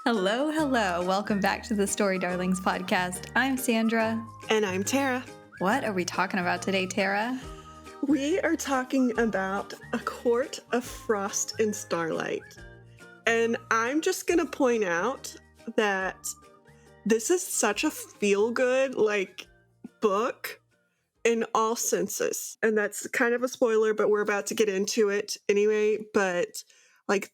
Hello, hello. Welcome back to the Story Darlings podcast. I'm Sandra. And I'm Tera. What are we talking about today, Tera? We are talking about A Court of Frost and Starlight. And I'm just going to point out that this is such a feel-good, book in all senses. And that's kind of a spoiler, but we're about to get into it anyway. But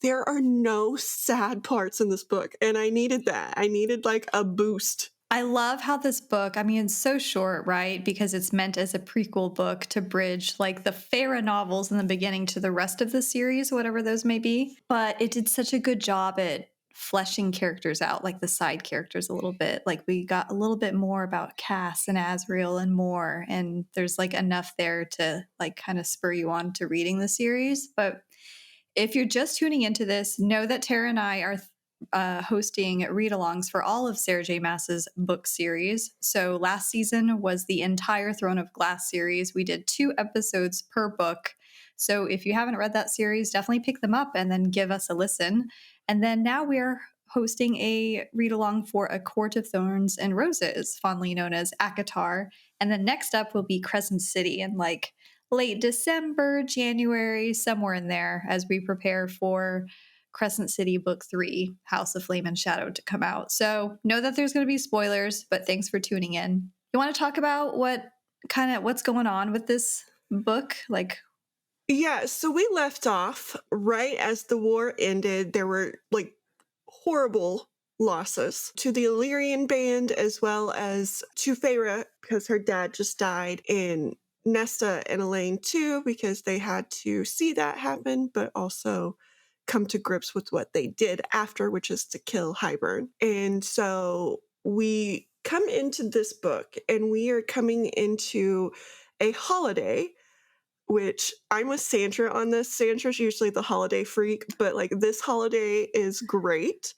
there are no sad parts in this book, and I needed that. I needed a boost. I love how this book, it's so short, right? Because it's meant as a prequel book to bridge the Feyre novels in the beginning to the rest of the series, whatever those may be. But it did such a good job at fleshing characters out, like the side characters a little bit. We got a little bit more about Cass and Azriel and more. And there's enough there to kind of spur you on to reading the series. But if you're just tuning into this, know that Tera and I are hosting read-alongs for all of Sarah J Maas's book series. So last season was the entire Throne of Glass series. We did 2 episodes per book. So if you haven't read that series, definitely pick them up and then give us a listen. And then now we're hosting a read-along for A Court of Thorns and Roses, fondly known as ACOTAR. And then next up will be Crescent City in late December, January, somewhere in there as we prepare for Crescent City Book 3, House of Flame and Shadow to come out. So know that there's going to be spoilers, but thanks for tuning in. You want to talk about what's going on with this book? Yeah, so we left off right as the war ended. There were horrible losses to the Illyrian band as well as to Feyre because her dad just died, and Nesta and Elaine too because they had to see that happen, but also come to grips with what they did after, which is to kill Hybern. And so we come into this book and we are coming into a holiday, which I'm with Sandra on this. Sandra's usually the holiday freak, but this holiday is great.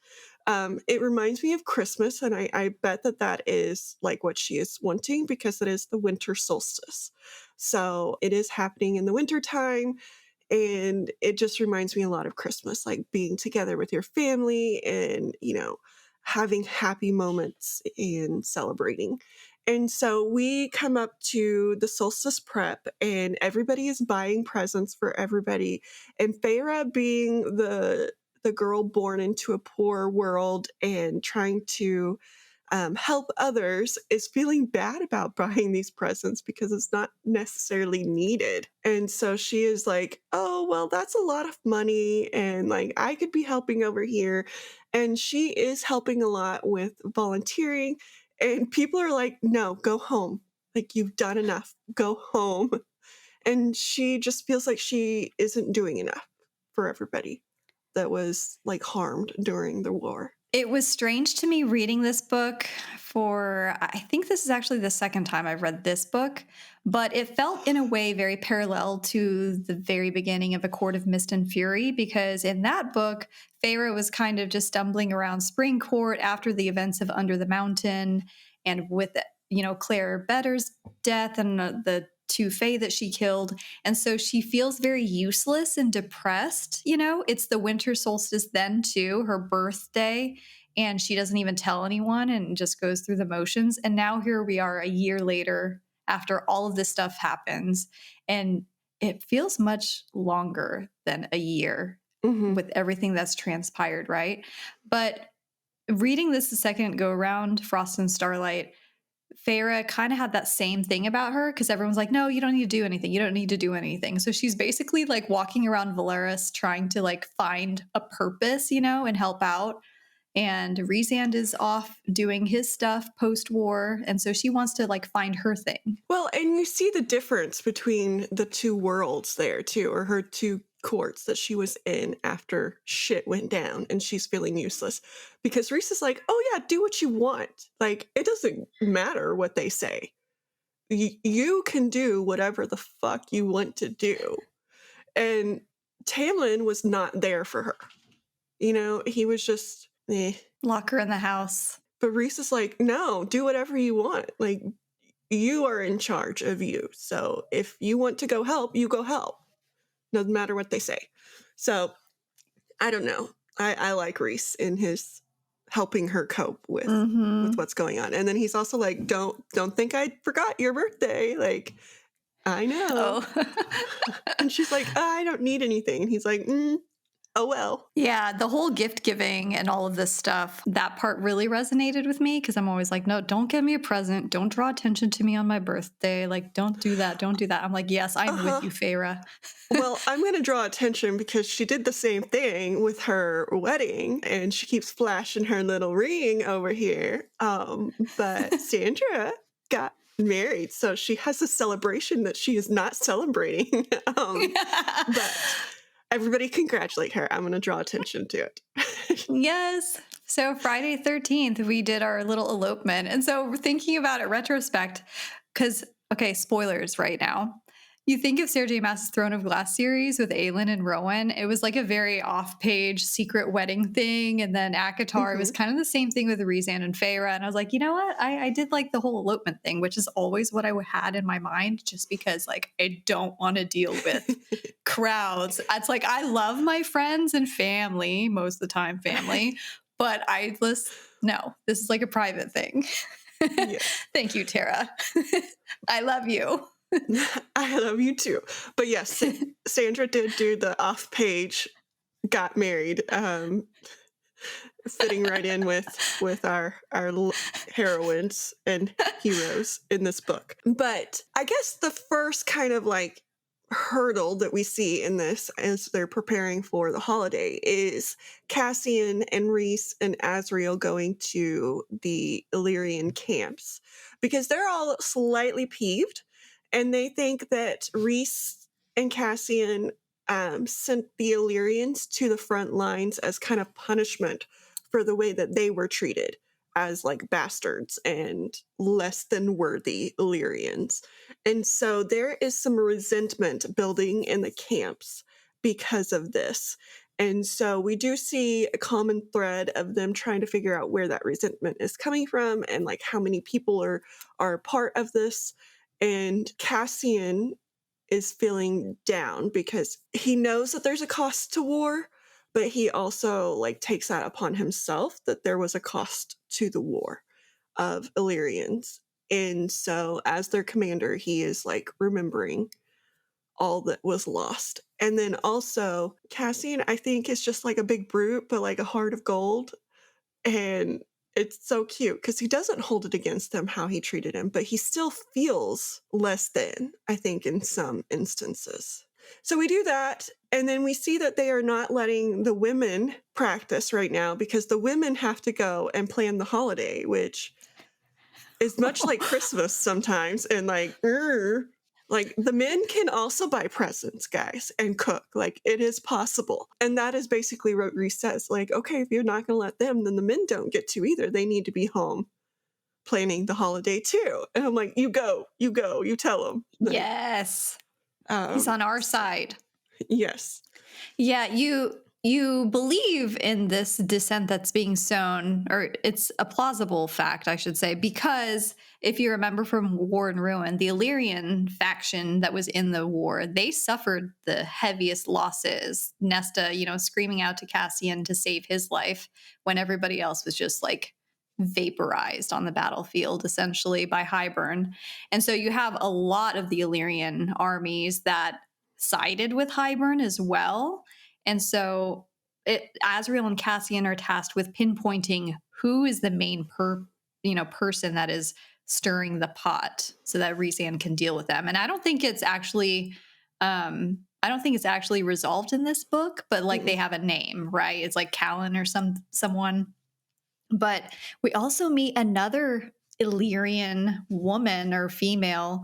It reminds me of Christmas, and I bet that is what she is wanting because it is the Winter Solstice. So it is happening in the wintertime, and it just reminds me a lot of Christmas, being together with your family and, having happy moments and celebrating. And so we come up to the solstice prep and everybody is buying presents for everybody. And Feyre, being the girl born into a poor world and trying to help others, is feeling bad about buying these presents because it's not necessarily needed. And so she is oh, well, that's a lot of money and I could be helping over here. And she is helping a lot with volunteering. And people are no, go home. You've done enough. Go home. And she just feels like she isn't doing enough for everybody that was harmed during the war. It was strange to me reading this book I think this is actually the second time I've read this book, but it felt in a way very parallel to the very beginning of A Court of Mist and Fury, because in that book, Feyre was kind of just stumbling around Spring Court after the events of Under the Mountain, and with, Claire Better's death and the 2 Fae that she killed. And so she feels very useless and depressed. It's the winter solstice then too, her birthday, and she doesn't even tell anyone and just goes through the motions. And now here we are a year later after all of this stuff happens. And it feels much longer than a year with everything that's transpired, right? But reading this the second go around, Frost and Starlight, Feyre kind of had that same thing about her because everyone's no, you don't need to do anything. You don't need to do anything. So she's basically walking around Velaris trying to find a purpose, and help out. And Feysand is off doing his stuff post-war. And so she wants to find her thing. Well, and you see the difference between the 2 worlds there too, or her 2 courts that she was in after shit went down and she's feeling useless. Because Rhys is oh yeah, do what you want. It doesn't matter what they say. You can do whatever the fuck you want to do. And Tamlin was not there for her. He was just, Lock her in the house. But Rhys is no, do whatever you want. You are in charge of you. So if you want to go help, you go help. Doesn't matter what they say. So I don't know. I like Rhys in his helping her cope with Mhm. what's going on. And then he's also like, don't think I forgot your birthday. Like, I know. Oh. And she's like, I don't need anything. And he's like, oh well. Yeah, the whole gift giving and all of this stuff, that part really resonated with me because I'm always like, no, don't give me a present. Don't draw attention to me on my birthday. Like, don't do that. Don't do that. I'm like, yes, I'm with Uh-huh. you, Feyre. Well, I'm going to draw attention because she did the same thing with her wedding and she keeps flashing her little ring over here. But Sandra got married, so she has a celebration that she is not celebrating. But everybody congratulate her. I'm going to draw attention to it. Yes. So Friday 13th, we did our little elopement. And so we're thinking about it retrospect, because, okay, spoilers right now. You think of Sarah J Maas' Throne of Glass series with Aelin and Rowan, it was like a very off-page secret wedding thing. And then ACOTAR, it was Mhm. kind of the same thing with Feysand and Feyre. And I was like, you know what? I did like the whole elopement thing, which is always what I had in my mind, just because like I don't want to deal with crowds. It's like I love my friends and family, most of the time family, but no, this is like a private thing. Yes. Thank you, Tera. I love you. I love you too. But yes, Sandra did do the off-page got married, fitting right in with our heroines and heroes in this book. But I guess the first kind of like hurdle that we see in this as they're preparing for the holiday is Cassian and Rhys and Azriel going to the Illyrian camps because they're all slightly peeved and they think that Rhys and Cassian sent the Illyrians to the front lines as kind of punishment for the way that they were treated as like bastards and less than worthy Illyrians. And so there is some resentment building in the camps because of this. And so we do see a common thread of them trying to figure out where that resentment is coming from and like how many people are part of this. And Cassian is feeling down because he knows that there's a cost to war, but he also like takes that upon himself that there was a cost to the war of Illyrians. And so as their commander, he is like remembering all that was lost. And then also Cassian, I think, is just like a big brute, but like a heart of gold. And it's so cute because he doesn't hold it against them how he treated him, but he still feels less than, I think, in some instances. So we do that, and then we see that they are not letting the women practice right now because the women have to go and plan the holiday, which is much like Christmas sometimes, and like the men can also buy presents, guys, and cook. Like it is possible. And that is basically what Reese says. Like, okay, if you're not going to let them, then the men don't get to either. They need to be home planning the holiday too. And I'm like, you go, you tell them. Like, Yes. He's on our side. yes. Yeah, you believe in this dissent that's being sown, or it's a plausible fact, I should say, because if you remember from War and Ruin, the Illyrian faction that was in the war, they suffered the heaviest losses. Nesta, screaming out to Cassian to save his life when everybody else was just like vaporized on the battlefield, essentially by Hybern. And so you have a lot of the Illyrian armies that sided with Hybern as well. And so Azriel and Cassian are tasked with pinpointing who is the main person that is stirring the pot so that Rhysand can deal with them. And I don't think it's actually resolved in this book, but like they have a name, right? It's like Callan or someone. But we also meet another Illyrian woman or female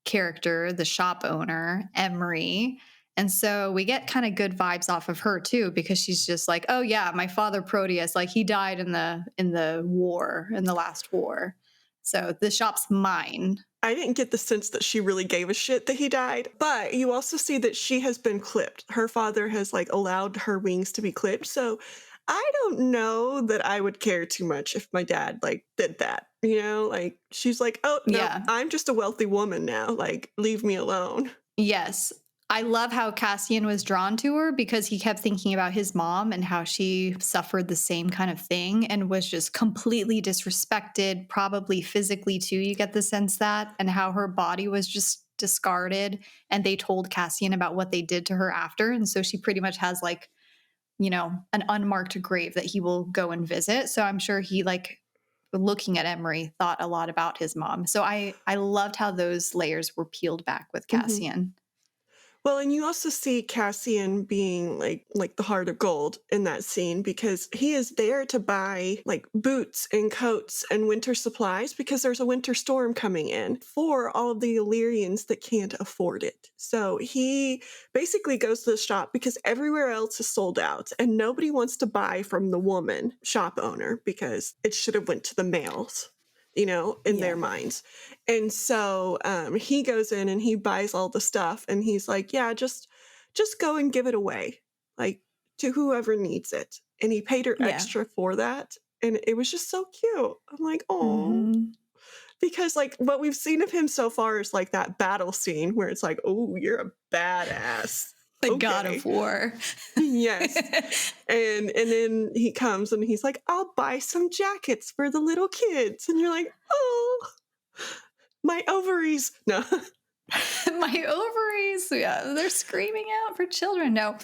character, the shop owner, Emery. And so we get kind of good vibes off of her too, because she's just like, oh yeah, my father Proteus, like he died in the war, in the last war. So the shop's mine. I didn't get the sense that she really gave a shit that he died, but you also see that she has been clipped. Her father has like allowed her wings to be clipped. So I don't know that I would care too much if my dad like did that, like she's like, oh no, Yeah. I'm just a wealthy woman now. Like, leave me alone. Yes. I love how Cassian was drawn to her because he kept thinking about his mom and how she suffered the same kind of thing and was just completely disrespected, probably physically too. You get the sense that, and how her body was just discarded. And they told Cassian about what they did to her after. And so she pretty much has like, an unmarked grave that he will go and visit. So I'm sure he like looking at Emery thought a lot about his mom. So I loved how those layers were peeled back with Mhm. Cassian. Well, and you also see Cassian being like the heart of gold in that scene because he is there to buy like boots and coats and winter supplies because there's a winter storm coming in for all of the Illyrians that can't afford it. So he basically goes to the shop because everywhere else is sold out and nobody wants to buy from the woman shop owner because it should have went to the males, in their Yeah. minds. And so he goes in and he buys all the stuff and he's like, yeah, just go and give it away, like to whoever needs it. And he paid her Yeah. extra for that. And it was just so cute. I'm like, oh, Mhm. because like what we've seen of him so far is like that battle scene where it's like, oh, you're a badass. The god Okay. of war. Yes. And then he comes and he's like, I'll buy some jackets for the little kids. And you're like, oh, my ovaries. No. My ovaries. Yeah, they're screaming out for children. No.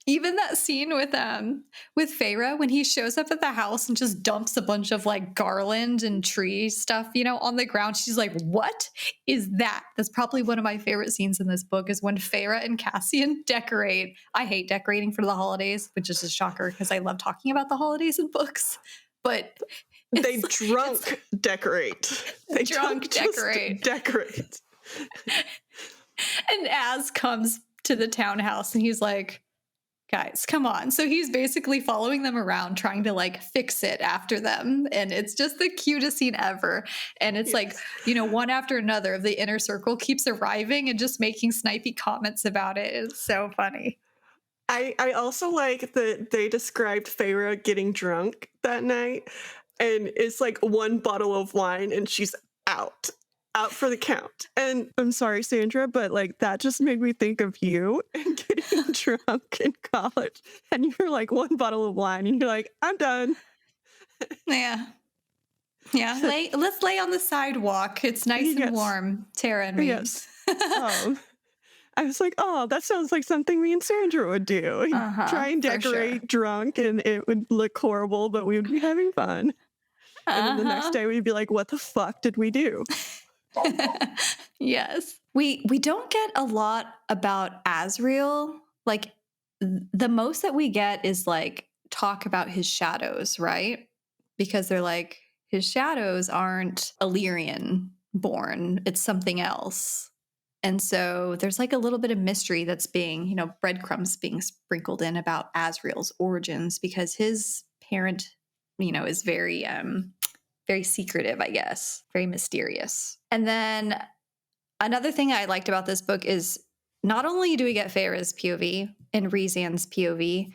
Even that scene with Feyre when he shows up at the house and just dumps a bunch of like garland and tree stuff, on the ground. She's like, "What is that?" That's probably one of my favorite scenes in this book is when Feyre and Cassian decorate. I hate decorating for the holidays, which is a shocker because I love talking about the holidays in books. But They it's drunk decorate. They drunk don't just decorate. decorate. And Az comes to the townhouse and he's like, guys, come on. So he's basically following them around, trying to like fix it after them. And it's just the cutest scene ever. And it's like, one after another of the inner circle keeps arriving and just making snipey comments about it. It's so funny. I also like that they described Feyre getting drunk that night. And it's like one bottle of wine and she's out for the count. And I'm sorry, Sandra, but like that just made me think of you and getting drunk in college. And you're like one bottle of wine and you're like, I'm done. Yeah. Yeah. Let's lay on the sidewalk. It's nice and Yes. warm. Tara and me. Yes. I was like, oh, that sounds like something me and Sandra would do. Try and decorate drunk and it would look horrible, but we would be having fun. And then the next day we'd be like, what the fuck did we do? Yes. We don't get a lot about Asriel. Like the most that we get is like talk about his shadows, right? Because they're like his shadows aren't Illyrian born. It's something else. And so there's like a little bit of mystery that's being, breadcrumbs being sprinkled in about Asriel's origins because his parent, is very very secretive, I guess, very mysterious. And then another thing I liked about this book is not only do we get Feyre's POV and Rhysand's POV,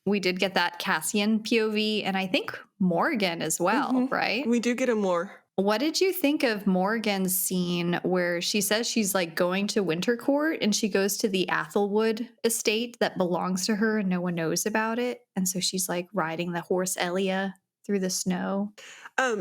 we did get that Cassian POV and I think Morgan as well, right? We do get a more. What did you think of Morgan's scene where she says she's like going to Winter Court and she goes to the Athelwood estate that belongs to her and no one knows about it? And so she's like riding the horse Elia through the snow.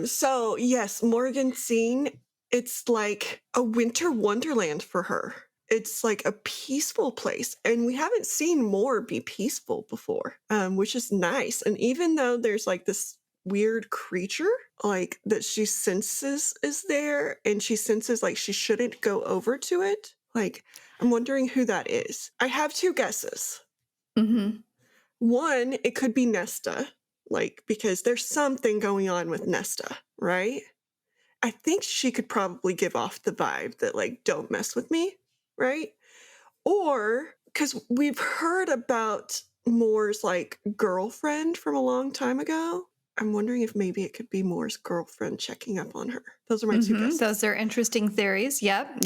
So yes, Morgan's scene, it's like a winter wonderland for her. It's like a peaceful place. And we haven't seen Moor be peaceful before, which is nice. And even though there's like this weird creature like that she senses is there and she senses like she shouldn't go over to it, like I'm wondering who that is. I have two guesses. One, it could be Nesta, like because there's something going on with Nesta, right? I think she could probably give off the vibe that like don't mess with me, right? Or because we've heard about Moor's like girlfriend from a long time ago. I'm wondering if maybe it could be Moor's girlfriend checking up on her. Those are my two guesses. Those are interesting theories. Yep.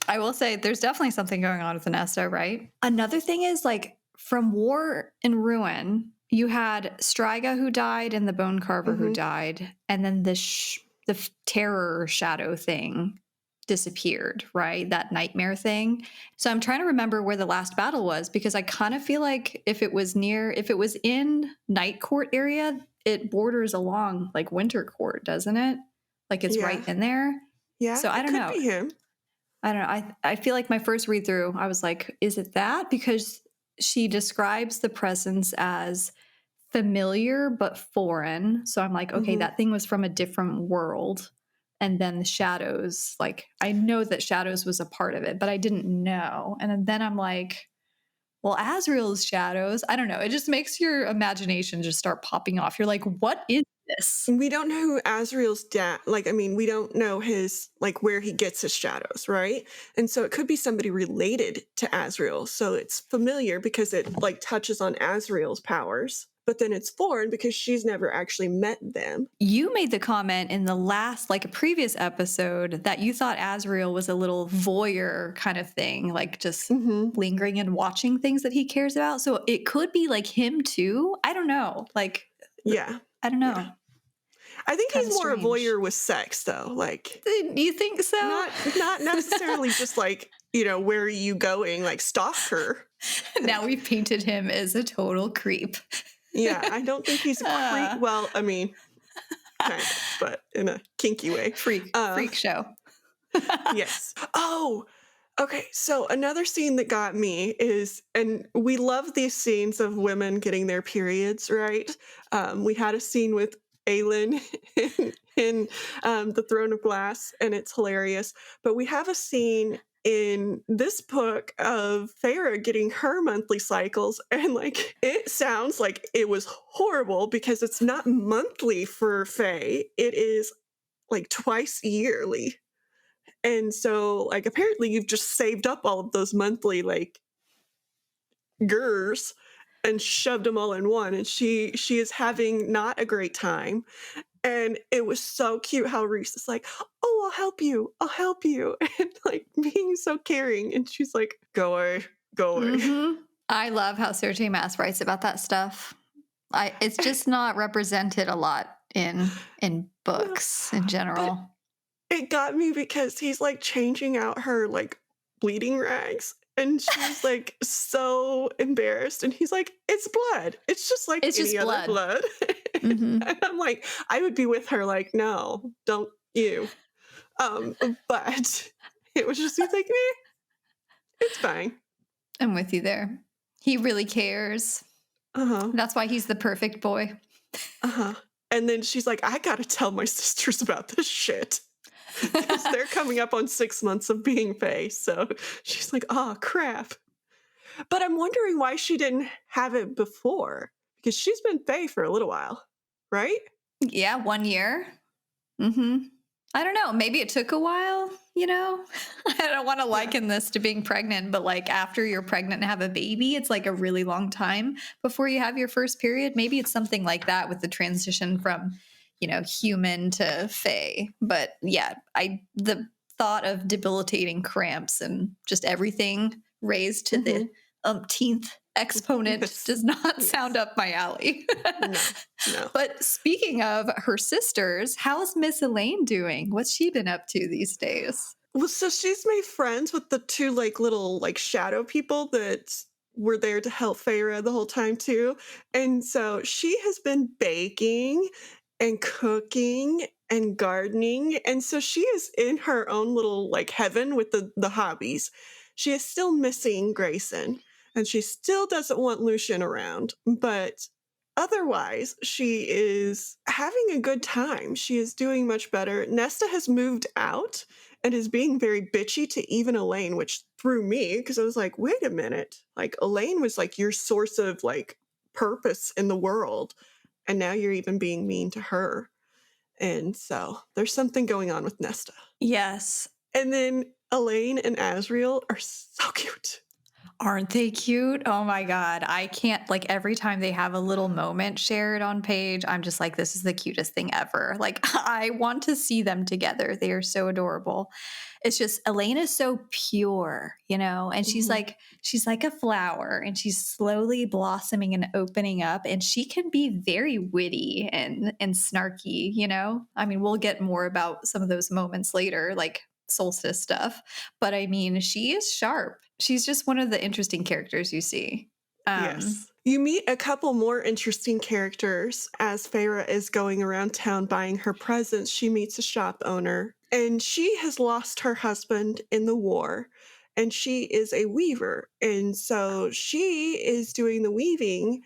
I will say there's definitely something going on with Nesta, right? Another thing is like from War and Ruin, you had Striga who died and the Bone Carver who died, and then the terror shadow thing. disappeared, right? That nightmare thing. So I'm trying to remember where the last battle was because I kind of feel like if it was in Night Court area, it borders along like Winter Court, doesn't it? Like it's right Yeah. in there. Yeah, So I it don't could know. be him. I don't know. I feel like my first read through, I was like, is it that? Because she describes the presence as familiar but foreign. So I'm like, okay, Mhm. that thing was from a different world. And then the shadows, like I know that shadows was a part of it, but I didn't know. And then I'm like, well, Azrael's shadows, I don't know. It just makes your imagination just start popping off. You're like, what is this? We don't know who Azrael's dad, like, I mean, we don't know his, like, where he gets his shadows, right? And so it could be somebody related to Azrael. So it's familiar because it, like, touches on Azrael's powers, but then it's foreign because she's never actually met them. You made the comment in the last, like a previous episode, that you thought Azrael was a little voyeur kind of thing, like just Mhm. lingering and watching things that he cares about. So it could be like him too. I don't know. Like, Yeah. I don't Yeah. know. I think Kind he's of more a strange. voyeur with sex, though. Like, Do you think so? not necessarily just like, where are you going? Like, stalk her. Now we've painted him as a total creep. Yeah, I don't think he's a creep. Uh, Well, I mean, kind of, but in a kinky way. freak show. Yes. Oh, okay. So another scene that got me is, and we love these scenes of women getting their periods, right? We had a scene with Aelin in The Throne of Glass, and it's hilarious. But we have a scene in this book of Feyre getting her monthly cycles, and like it sounds like it was horrible because it's not monthly for Faye. It is like twice yearly. And so, like, apparently you've just saved up all of those monthly, like, gers and shoved them all in one. And she is having not a great time. And it was so cute how Reese is like, oh, I'll help you. I'll help you. And like being so caring. And she's like, go away, go away. Mm-hmm. I love how Sarah J Maas writes about that stuff. It's just not represented a lot in No, books in but general. it got me because he's like changing out her like bleeding rags. And she's like so embarrassed. And he's like, it's blood. It's just like It's just any other blood. blood. Mm-hmm. And I'm like, I would be with her, like, no, don't you. But it was just, he's like, it's fine. I'm with you there. He really cares. Uh-huh. That's why he's the perfect boy. Uh-huh. And then she's like, I gotta tell my sisters about this shit. Because they're coming up on 6 months of being Faye. So she's like, oh, crap. But I'm wondering why she didn't have it before. Because she's been Faye for a little while, right? Yeah, 1 year. Mm-hmm. I don't know. Maybe it took a while, I don't want to liken this to being pregnant, but like after you're pregnant and have a baby, it's like a really long time before you have your first period. Maybe it's something like that with the transition from, human to fae. But yeah, the thought of debilitating cramps and just everything raised to the umpteenth exponent Yes. does not Yes. sound up my alley. No. But speaking of her sisters, how's Miss Elaine doing? What's she been up to these days? Well, so she's made friends with the two like little like shadow people that were there to help Feyre the whole time too. And so she has been baking and cooking and gardening. And so she is in her own little like heaven with the hobbies. She is still missing Grayson and she still doesn't want Lucian around, but otherwise, she is having a good time. She is doing much better. Nesta has moved out and is being very bitchy to even Elaine, which threw me because I was like, wait a minute. Like, Elaine was like your source of like purpose in the world. And now you're even being mean to her. And so there's something going on with Nesta. Yes. And then Elaine and Azrael are so cute. Aren't they cute? Oh my God. I can't, like, every time they have a little moment shared on page, I'm just like, this is the cutest thing ever. Like, I want to see them together. They are so adorable. It's just, Elaine is so pure, and she's like a flower and she's slowly blossoming and opening up. And she can be very witty and snarky, I mean, we'll get more about some of those moments later, like solstice stuff. But I mean, she is sharp. She's just one of the interesting characters you see. Um, Yes. You meet a couple more interesting characters as Feyre is going around town buying her presents. She meets a shop owner, and she has lost her husband in the war, and she is a weaver. And so she is doing the weaving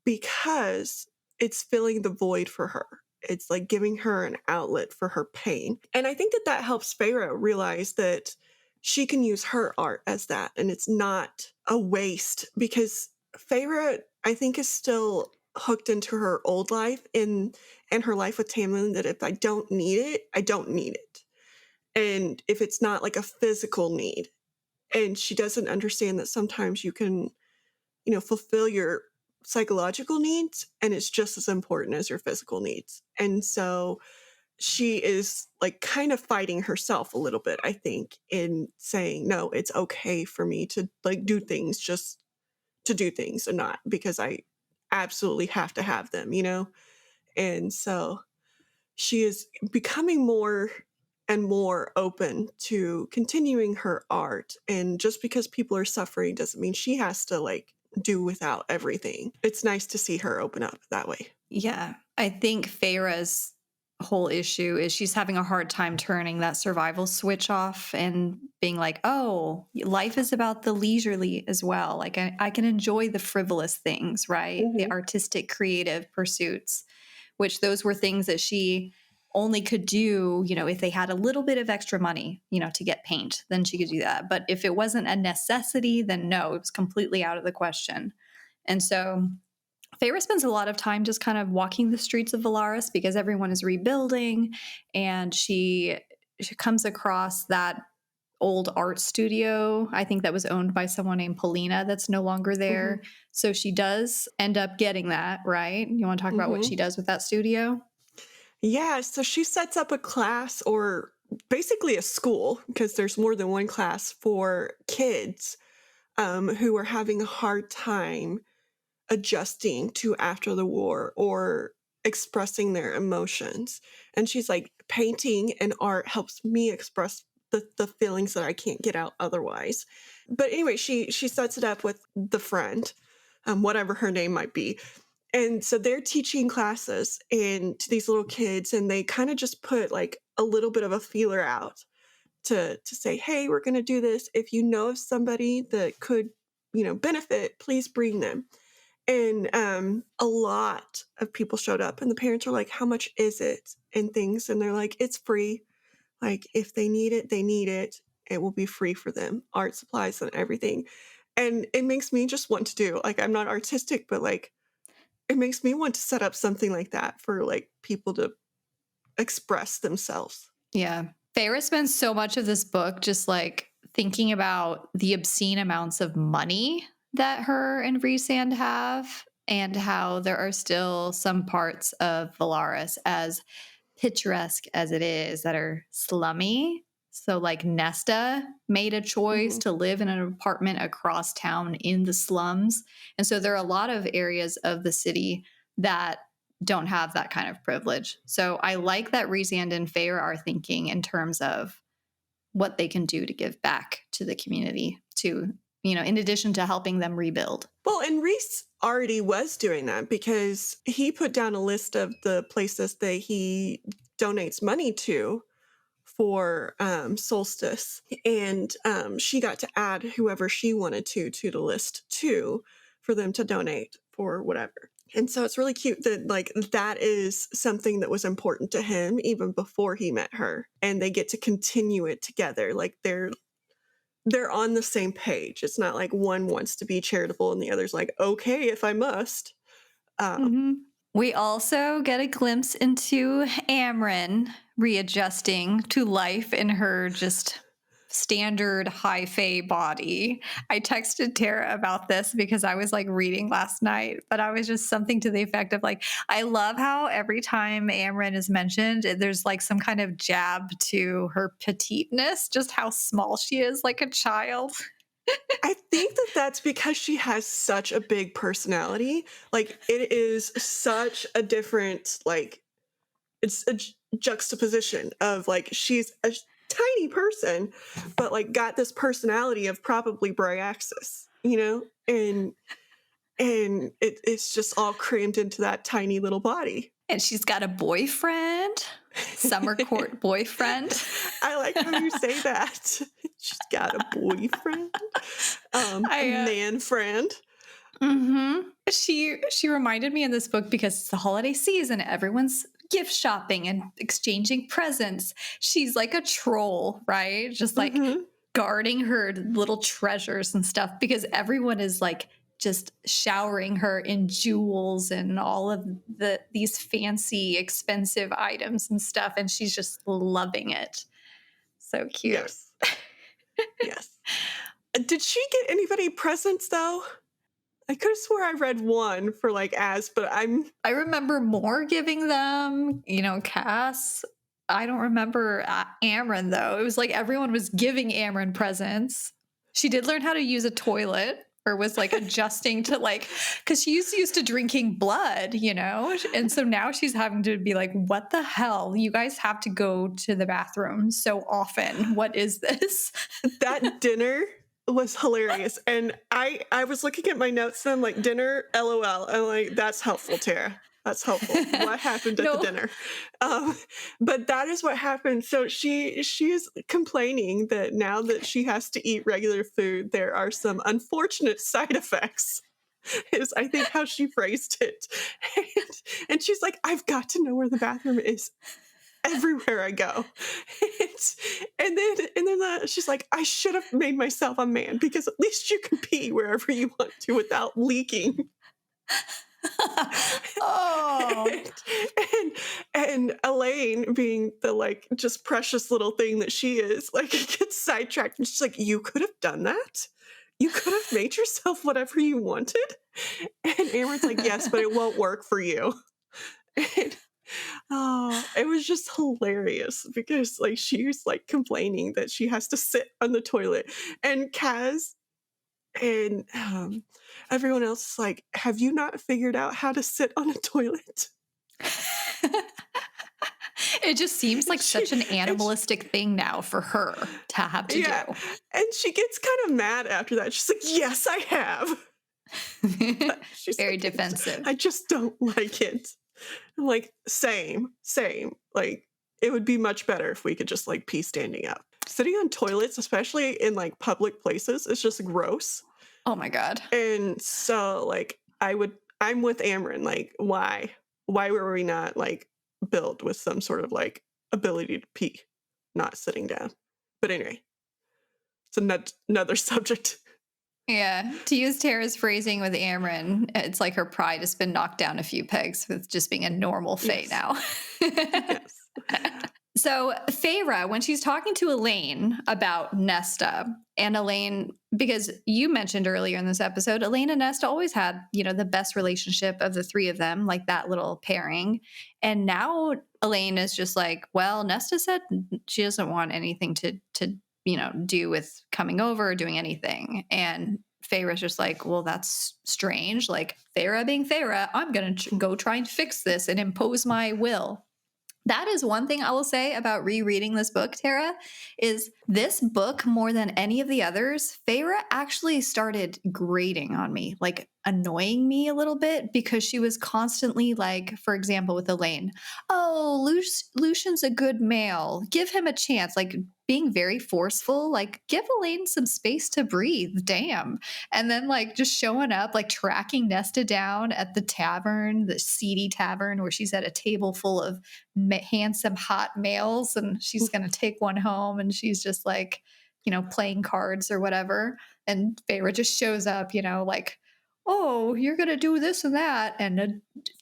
because it's filling the void for her. It's like giving her an outlet for her pain. And I think that that helps Feyre realize that she can use her art as that, and it's not a waste because Feyre, I think, is still hooked into her old life and her life with Tamlin, that if I don't need it, I don't need it. And if it's not like a physical need, and she doesn't understand that sometimes you can, fulfill your psychological needs and it's just as important as your physical needs. And so she is like kind of fighting herself a little bit, I think, in saying, no, it's okay for me to like do things just to do things and not because I absolutely have to have them. And so she is becoming more and more open to continuing her art. And just because people are suffering doesn't mean she has to like do without everything. It's nice to see her open up that way. yeah, I think Feyre's whole issue is she's having a hard time turning that survival switch off and being like, oh, life is about the leisurely as well. Like, I can enjoy the frivolous things, right? The Hmm. artistic, creative pursuits, which those were things that she only could do, if they had a little bit of extra money, to get paint, then she could do that. But if it wasn't a necessity, then no, it was completely out of the question. And so Feyre spends a lot of time just kind of walking the streets of Velaris because everyone is rebuilding, and she comes across that old art studio. I think that was owned by someone named Polina that's no longer Hmm. there. So she does end up getting that, right? You want to talk about what Hmm. she does with that studio? Yeah, so she sets up a class or basically a school because there's more than one class for kids who are having a hard time adjusting to after the war or expressing their emotions. And she's like, painting and art helps me express the feelings that I can't get out otherwise. But anyway, she sets it up with the friend, whatever her name might be. And so they're teaching classes and to these little kids, and they kind of just put like a little bit of a feeler out to say, hey, we're going to do this. If you know of somebody that could, benefit, please bring them. And a lot of people showed up, and the parents were like, how much is it? And things. And they're like, it's free. Like, if they need it, they need it. It will be free for them, art supplies and everything. And it makes me just want to do, like, I'm not artistic, but like, it makes me want to set up something like that for like people to express themselves. Yeah. Feyre spends so much of this book just like thinking about the obscene amounts of money that her and Rhysand have, and how there are still some parts of Velaris, as picturesque as it is, that are slummy. So, like, Nesta made a choice Hmm. to live in an apartment across town in the slums. And so, there are a lot of areas of the city that don't have that kind of privilege. So, I like that Rhysand and Feyre are thinking in terms of what they can do to give back to the community, to, in addition to helping them rebuild. Well, and Reese already was doing that because he put down a list of the places that he donates money to for Solstice, and she got to add whoever she wanted to the list too for them to donate for whatever. And so it's really cute that like that is something that was important to him even before he met her, and they get to continue it together. Like they're on the same page. It's not like one wants to be charitable and the other's like, okay, if I must. Mhm. We also get a glimpse into Amryn readjusting to life in her just standard high fae body. I texted Tara about this because I was like reading last night, but I was just something to the effect of like, I love how every time Amryn is mentioned, there's like some kind of jab to her petiteness, just how small she is, like a child. I think that that's because she has such a big personality. Like it is such a different like it's a juxtaposition of like she's tiny person, but like got this personality of probably Bryaxis, you know? And it's just all crammed into that tiny little body. And she's got a boyfriend, summer court boyfriend. I like how you say that. She's got a boyfriend, a man friend. Mm-hmm. She reminded me in this book because it's the holiday season. Everyone's gift shopping and exchanging presents. She's like a troll, right? Just like guarding her little treasures and stuff because everyone is like just showering her in jewels and all of these fancy, expensive items and stuff, and she's just loving it. So cute. Yes. Yes. Did she get anybody presents though? I could have swore I read one for like but I remember more giving them, Cass. I don't remember Amryn though. It was like everyone was giving Amryn presents. She did learn how to use a toilet, or was like adjusting to like, because she's used to drinking blood, and so now she's having to be like, what the hell? You guys have to go to the bathroom so often. What is this? That dinner was hilarious. And I was looking at my notes and I'm like, dinner, LOL. I'm like, that's helpful, Tara. That's helpful. What happened at the dinner? But that is what happened. So she is complaining that now that she has to eat regular food, there are some unfortunate side effects, is I think how she phrased it. And she's like, I've got to know where the bathroom is everywhere I go. And then she's like, I should have made myself a man because at least you can pee wherever you want to without leaking. Oh. and Elaine, being the like just precious little thing that she is, like gets sidetracked and she's like, you could have done that? You could have made yourself whatever you wanted? And Amryn's like, yes, but it won't work for you. And it was just hilarious because like she was like complaining that she has to sit on the toilet, and Kaz and everyone else is like, have you not figured out how to sit on a toilet? It just seems like such an animalistic thing now for her to have to do. And she gets kind of mad after that. She's like, yes, I have. She's very like, defensive. I just don't like it. I'm like, same. Like, it would be much better if we could just like pee standing up. Sitting on toilets, especially in like public places, is just gross. Oh my God. And so like I'm with Amryn, like why were we not like built with some sort of like ability to pee, not sitting down? But anyway, it's another subject. Yeah, to use Tara's phrasing with Amryn, it's like her pride has been knocked down a few pegs with just being a normal Fae now. Yes. So Feyre, when she's talking to Elaine about Nesta, and Elaine, because you mentioned earlier in this episode, Elaine and Nesta always had, the best relationship of the three of them, like that little pairing. And now Elaine is just like, well, Nesta said she doesn't want anything to do with coming over or doing anything. And Feyre's just like, well, that's strange. Like, Feyre being Feyre, I'm going to go try and fix this and impose my will. That is one thing I will say about rereading this book, Tara, is this book, more than any of the others, Feyre actually started grating on me, like annoying me a little bit, because she was constantly like, for example, with Elaine, oh, Lucian's a good male. Give him a chance. Like, being very forceful, like, give Elaine some space to breathe. Damn. And then like just showing up, like tracking Nesta down at the tavern, the seedy tavern, where she's at a table full of handsome, hot males, and she's going to take one home, and she's just like, playing cards or whatever. And Feyre just shows up, like, oh, you're going to do this and that, and a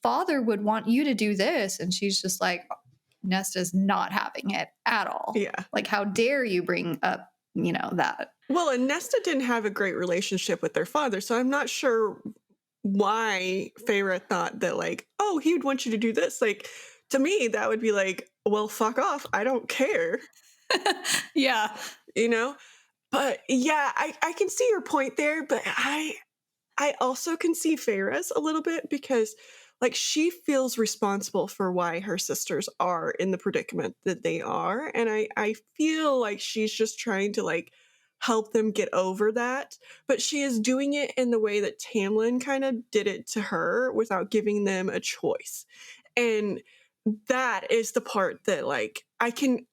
father would want you to do this. And she's just like, Nesta's not having it at all. Yeah. Like, how dare you bring up, that. Well, and Nesta didn't have a great relationship with their father, so I'm not sure why Feyre thought that, like, oh, he would want you to do this. Like, to me, that would be like, well, fuck off. I don't care. Yeah. But yeah, I can see your point there, but I also can see Feyre's a little bit, because like she feels responsible for why her sisters are in the predicament that they are. And I feel like she's just trying to like help them get over that. But she is doing it in the way that Tamlin kind of did it to her without giving them a choice. And that is the part that like I can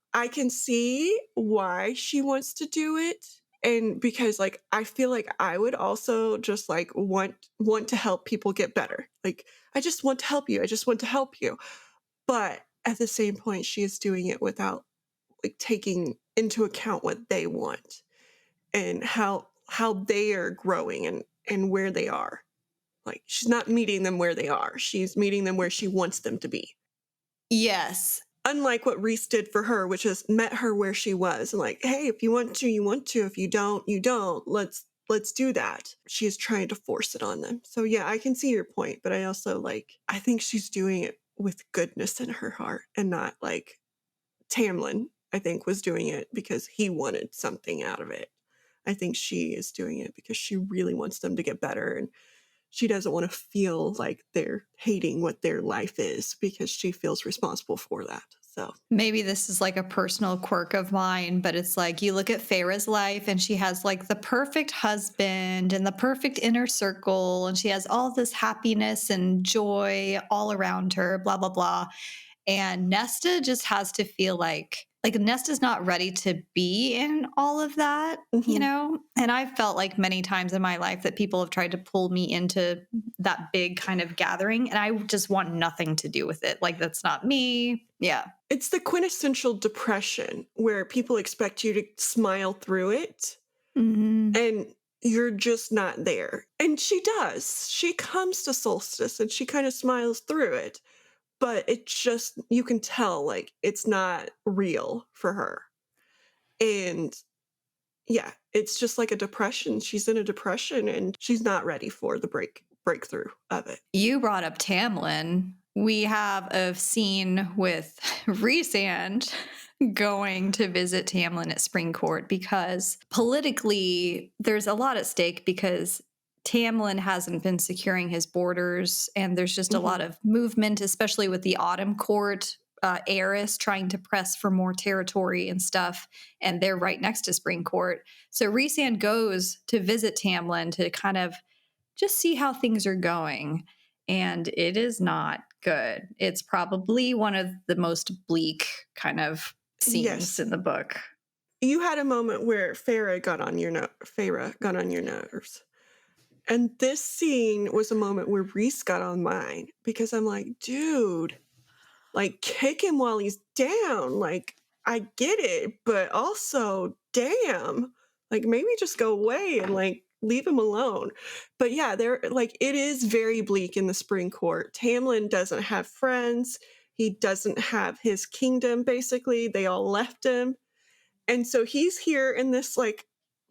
see why she wants to do it. And because like I feel like I would also just like want to help people get better. Like I just want to help you. I just want to help you. But at the same point she is doing it without like taking into account what they want and how they are growing and where they are. Like she's not meeting them where they are. She's meeting them where she wants them to be. Yes. Unlike what Rhys did for her, which is met her where she was and like, hey, if you want to, you want to. If you don't, you don't. Let's do that. She is trying to force it on them. So yeah, I can see your point, but I also like I think she's doing it with goodness in her heart and not like Tamlin, I think, was doing it because he wanted something out of it. I think she is doing it because she really wants them to get better and she doesn't want to feel like they're hating what their life is because she feels responsible for that. So Maybe this is like a personal quirk of mine, but it's like you look at Feyre's life and she has like the perfect husband and the perfect inner circle, and she has all this happiness and joy all around her, blah, blah, blah. And Nesta just has to feel like Nesta's not ready to be in all of that, you mhm. know? And I've felt like many times in my life that people have tried to pull me into that big kind of gathering, and I just want nothing to do with it. Like, that's not me. Yeah. It's the quintessential depression where people expect you to smile through it Mhm. and you're just not there. And she does. She comes to Solstice and she kind of smiles through it, but it's just, you can tell like it's not real for her. And yeah, it's just like a depression. She's in a depression and she's not ready for the breakthrough of it. You brought up Tamlin. We have a scene with Rhysand going to visit Tamlin at Spring Court because politically there's a lot at stake because Tamlin hasn't been securing his borders and there's just a lot Mhm. of movement, especially with the Autumn Court heiress trying to press for more territory and stuff. And they're right next to Spring Court. So Rhysand goes to visit Tamlin to kind of just see how things are going. And it is not good. It's probably one of the most bleak kind of scenes Yes. in the book. You had a moment where Feyre got on your nerves. And this scene was a moment where Rhys got on mine because I'm like, dude, like kick him while he's down. Like, I get it, but also, damn, like maybe just go away and like leave him alone. But yeah, there like it is very bleak in the Spring Court. Tamlin doesn't have friends. He doesn't have his kingdom, basically. They all left him. And so he's here in this like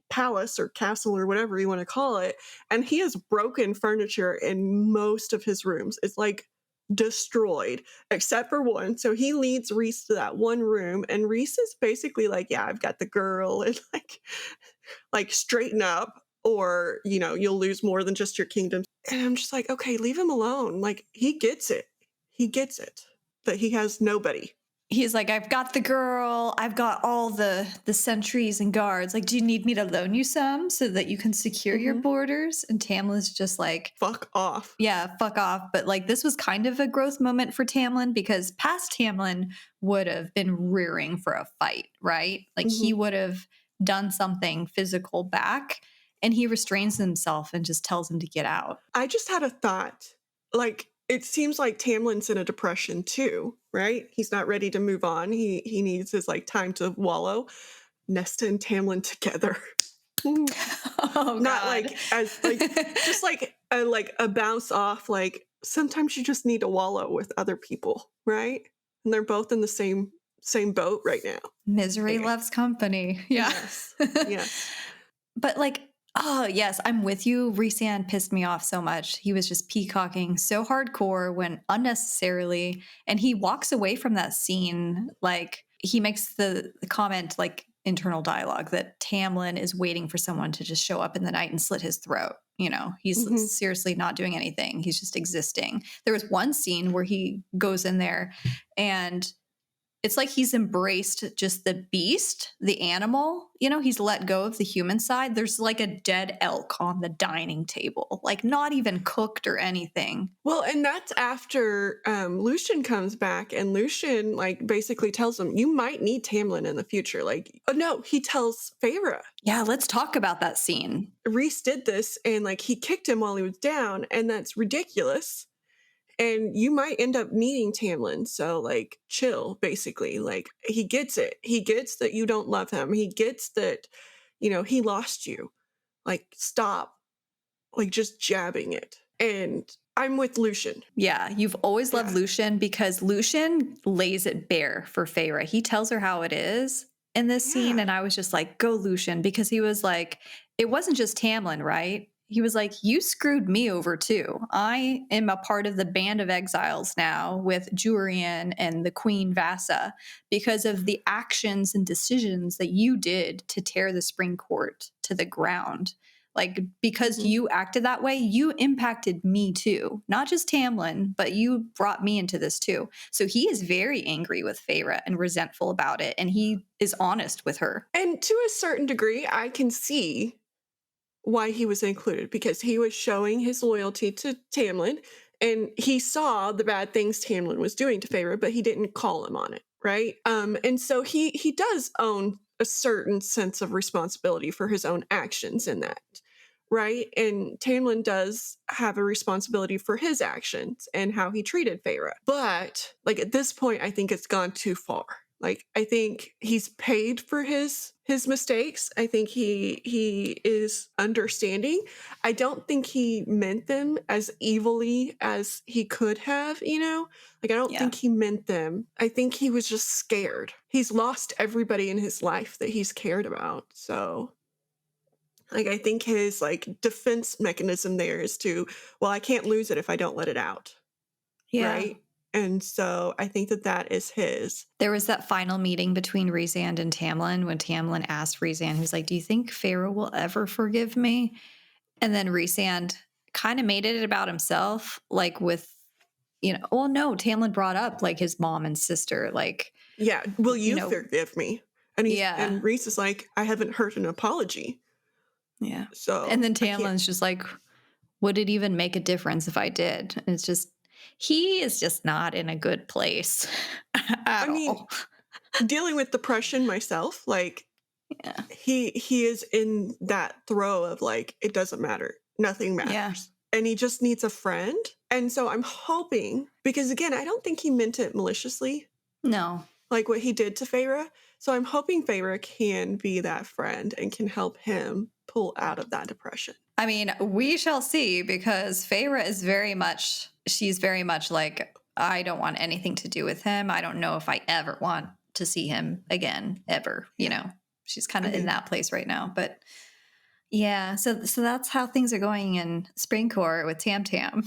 palace or castle or whatever you want to call it, and he has broken furniture in most of his rooms. It's like destroyed except for one. So he leads Rhys to that one room, and Rhys is basically like, "Yeah, I've got the girl," and like straighten up, or you'll lose more than just your kingdom. And I'm just like, okay, leave him alone. Like he gets it. He gets it that he has nobody. He's like, I've got the girl, I've got all the sentries and guards. Like, do you need me to loan you some so that you can secure your Mhm. borders? And Tamlin's just like, Fuck off. yeah, fuck off. But like, this was kind of a growth moment for Tamlin because past Tamlin would have been rearing for a fight, right? Like, he Mhm. would have done something physical back, and he restrains himself and just tells him to get out. I just had a thought. Like, it seems like Tamlin's in a depression too, right? He's not ready to move on. He needs his like time to wallow. Nesta and Tamlin together. Ooh. Oh, Not God. like as like just like a bounce off. Like sometimes you just need to wallow with other people, right? And they're both in the same boat right now. Misery Okay. loves company. Yeah. Yes. Yes. But like, oh yes, I'm with you. Rhysand pissed me off so much. He was just peacocking so hardcore when unnecessarily, and he walks away from that scene like he makes the comment like internal dialogue that Tamlin is waiting for someone to just show up in the night and slit his throat. He's Mhm. seriously not doing anything. He's just existing. There was one scene where he goes in there and it's like he's embraced just the beast, the animal. He's let go of the human side. There's like a dead elk on the dining table, like not even cooked or anything. Well, and that's after Lucian comes back, and Lucian like basically tells him, "You might need Tamlin in the future." Like, oh no, he tells Feyre. Yeah, let's talk about that scene. Rhys did this, and like he kicked him while he was down, and that's ridiculous. And you might end up needing Tamlin. So, like, chill, basically. Like, he gets it. He gets that you don't love him. He gets that, he lost you. Like, stop, like, just jabbing it. And I'm with Lucian. Yeah, you've always loved Yeah. Lucian because Lucian lays it bare for Feyre. He tells her how it is in this scene. Yeah. And I was just like, go Lucian, because he was like, it wasn't just Tamlin, right? He was like, you screwed me over too. I am a part of the band of exiles now with Jurian and the Queen Vassa because of the actions and decisions that you did to tear the Spring Court to the ground. Like, because Mhm. you acted that way, you impacted me too. Not just Tamlin, but you brought me into this too. So he is very angry with Feyre and resentful about it. And he is honest with her. And to a certain degree, I can see why he was included, because he was showing his loyalty to Tamlin, and he saw the bad things Tamlin was doing to Feyre, but he didn't call him on it, right? And so he does own a certain sense of responsibility for his own actions in that, right? And Tamlin does have a responsibility for his actions and how he treated Feyre. But like at this point, I think it's gone too far. Like I think he's paid for his mistakes. I think he is understanding. I don't think he meant them as evilly as he could have, Like I don't Yeah. think he meant them. I think he was just scared. He's lost everybody in his life that he's cared about. So like I think his like defense mechanism there is to, well, I can't lose it if I don't let it out. Yeah. Right? And so I think that is his. There was that final meeting between Feysand and Tamlin when Tamlin asked Feysand, who's like, do you think Feyre will ever forgive me? And then Feysand kind of made it about himself, like with, well, no, Tamlin brought up like his mom and sister, like, yeah, will you forgive me? And and Rhys is like, I haven't heard an apology. Yeah. So and then Tamlin's just like, would it even make a difference if I did? And it's just, he is just not in a good place at all. Dealing with depression myself, like he is in that throw of like, it doesn't matter. Nothing matters. Yeah. And he just needs a friend. And so I'm hoping, because again, I don't think he meant it maliciously. No. Like what he did to Feyre. So I'm hoping Feyre can be that friend and can help him pull out of that depression. I mean, we shall see, because Feyre is she's very much like, I don't want anything to do with him. I don't know if I ever want to see him again, ever. She's kind of in that place right now. But yeah, so that's how things are going in Spring Court with Tam Tam.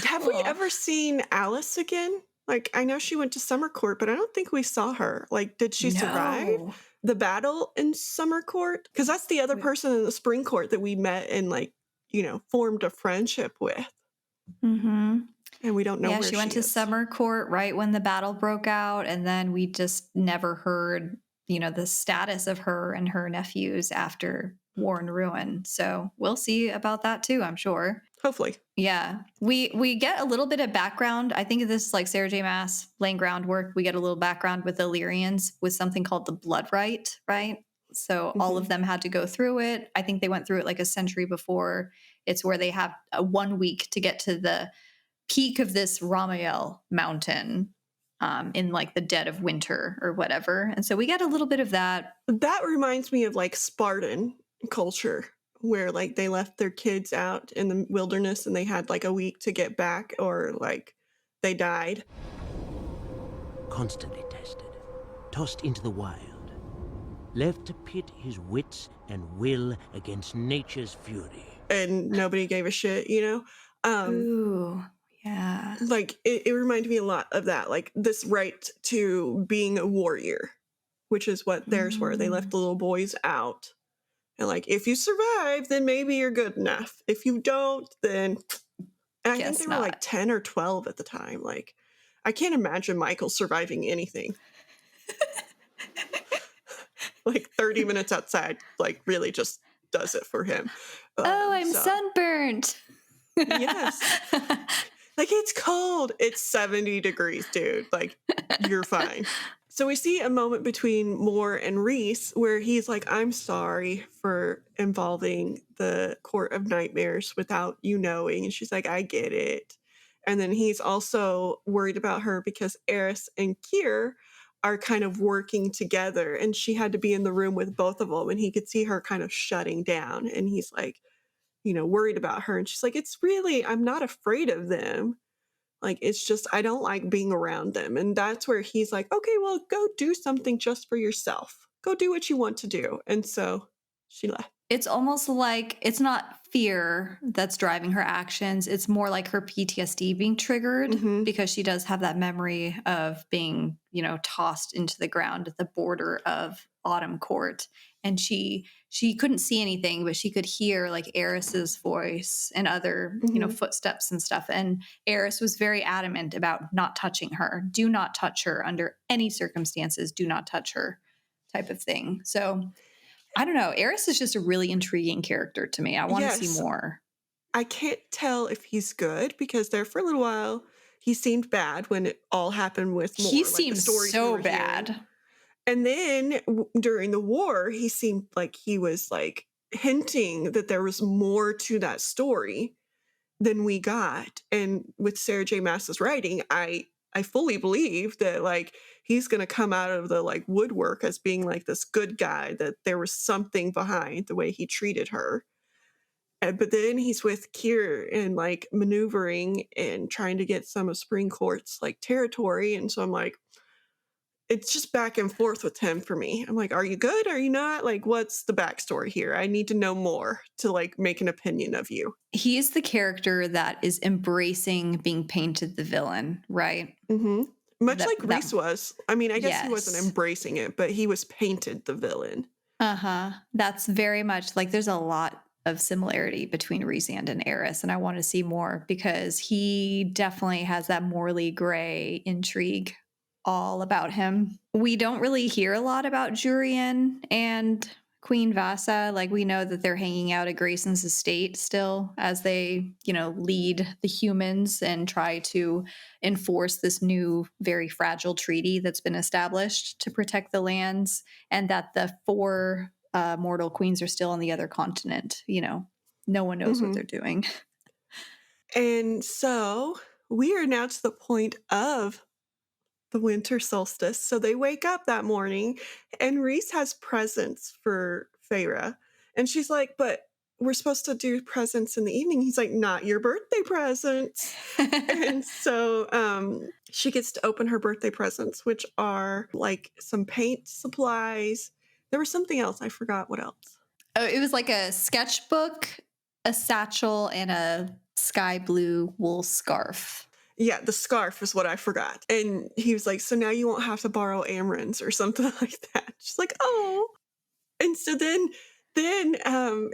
Have we ever seen Alice again? Like, I know she went to Summer Court, but I don't think we saw her. Like, did she survive the battle in Summer Court? Because that's the other person in the Spring Court that we met and, like, formed a friendship with. Mm-hmm. And we don't know where she went to Summer Court right when the battle broke out, and then we just never heard, the status of her and her nephews after War and Ruin. So we'll see about that too, I'm sure. Hopefully. Yeah. We get a little bit of background. I think this is like Sarah J Maas laying groundwork. We get a little background with the Illyrians with something called the Blood Rite, right? So all of them had to go through it. I think they went through it like a century before. It's where they have 1 week to get to the peak of this Ramael mountain in like the dead of winter or whatever. And so we get a little bit of that. That reminds me of like Spartan culture, where like they left their kids out in the wilderness and they had like a week to get back, or like they died. Constantly tested, tossed into the wild, left to pit his wits and will against nature's fury. And nobody gave a shit, Ooh, yeah. Like it reminded me a lot of that, like this right to being a warrior. which is what theirs were. They left the little boys out. And like, if you survive, then maybe you're good enough. If you don't, then... And I think Guess they were like not. 10 or 12 at the time. Like, I can't imagine Michael surviving anything. Like 30 minutes outside, like really just does it for him. Oh, I'm sunburnt. Yes. Like, it's cold. It's 70 degrees, dude. Like, you're fine. So we see a moment between Moore and Rhys where he's like, I'm sorry for involving the Court of Nightmares without you knowing. And she's like, I get it. And then he's also worried about her because Eris and Kier are kind of working together. And she had to be in the room with both of them. And he could see her kind of shutting down. And he's like, worried about her. And she's like, I'm not afraid of them. Like, it's just, I don't like being around them. And that's where he's like, okay, well, go do something just for yourself. Go do what you want to do. And so she left. It's almost like it's not fear that's driving her actions. It's more like her PTSD being triggered because she does have that memory of being, tossed into the ground at the border of Autumn Court. And she couldn't see anything, but she could hear like Eris's voice and other, footsteps and stuff. And Eris was very adamant about not touching her. Do not touch her under any circumstances. Do not touch her, type of thing. So I don't know. Eris is just a really intriguing character to me. I want to see more. I can't tell if he's good because there for a little while he seemed bad when it all happened with Moore. He seemed so bad. And then during the war, he seemed like he was like hinting that there was more to that story than we got. And with Sarah J Maas's writing, I fully believe that like he's going to come out of the like woodwork as being like this good guy, that there was something behind the way he treated her. But then he's with Kier and like maneuvering and trying to get some of Spring Court's like territory. And so I'm like, it's just back and forth with him for me. I'm like, are you good? Are you not? Like, what's the backstory here? I need to know more to like make an opinion of you. He is the character that is embracing being painted the villain, right? Much like Rhys was. I mean, I guess he wasn't embracing it, but he was painted the villain. That's very much like there's a lot of similarity between Rhysand and Eris, and I want to see more because he definitely has that morally gray intrigue all about him. We don't really hear a lot about Jurian and Queen Vasa. Like, we know that they're hanging out at Grayson's estate still as they, lead the humans and try to enforce this new, very fragile treaty that's been established to protect the lands, and that the 4 mortal queens are still on the other continent. No one knows what they're doing. And so we are now to the point of the winter solstice. So they wake up that morning and Rhys has presents for Feyre. And she's like, but we're supposed to do presents in the evening. He's like, not your birthday presents. And so she gets to open her birthday presents, which are like some paint supplies. There was something else. I forgot what else. Oh, it was like a sketchbook, a satchel, and a sky blue wool scarf. Yeah, the scarf is what I forgot. And he was like, so now you won't have to borrow Amren's or something like that. She's like, oh. And so then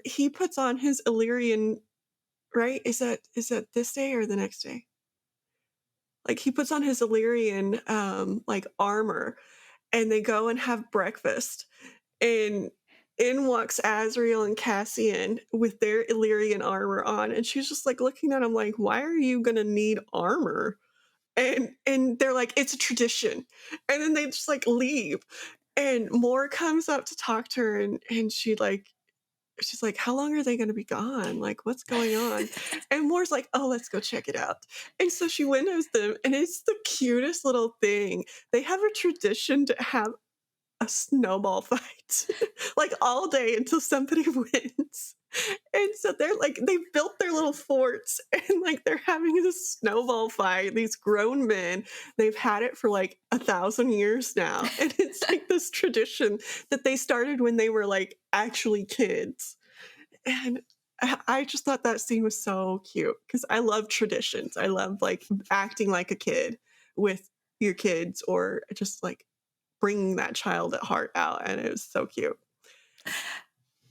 he puts on his Illyrian, right? Is that this day or the next day? Like, he puts on his Illyrian like armor, and they go and have breakfast. And in walks Azriel and Cassian with their Illyrian armor on. And she's just like looking at him like, why are you going to need armor? And they're like, it's a tradition. And then they just like leave. And Moore comes up to talk to her, and she's like, how long are they going to be gone? Like, what's going on? And Moore's like, oh, let's go check it out. And so she winnows them, and it's the cutest little thing. They have a tradition to have a snowball fight like all day until somebody wins. And so they're like, they've built their little forts, and like they're having this snowball fight. These grown men, they've had it for like 1,000 years now. And it's like this tradition that they started when they were like actually kids. And I just thought that scene was so cute because I love traditions. I love like acting like a kid with your kids, or just like bringing that child at heart out, and it was so cute.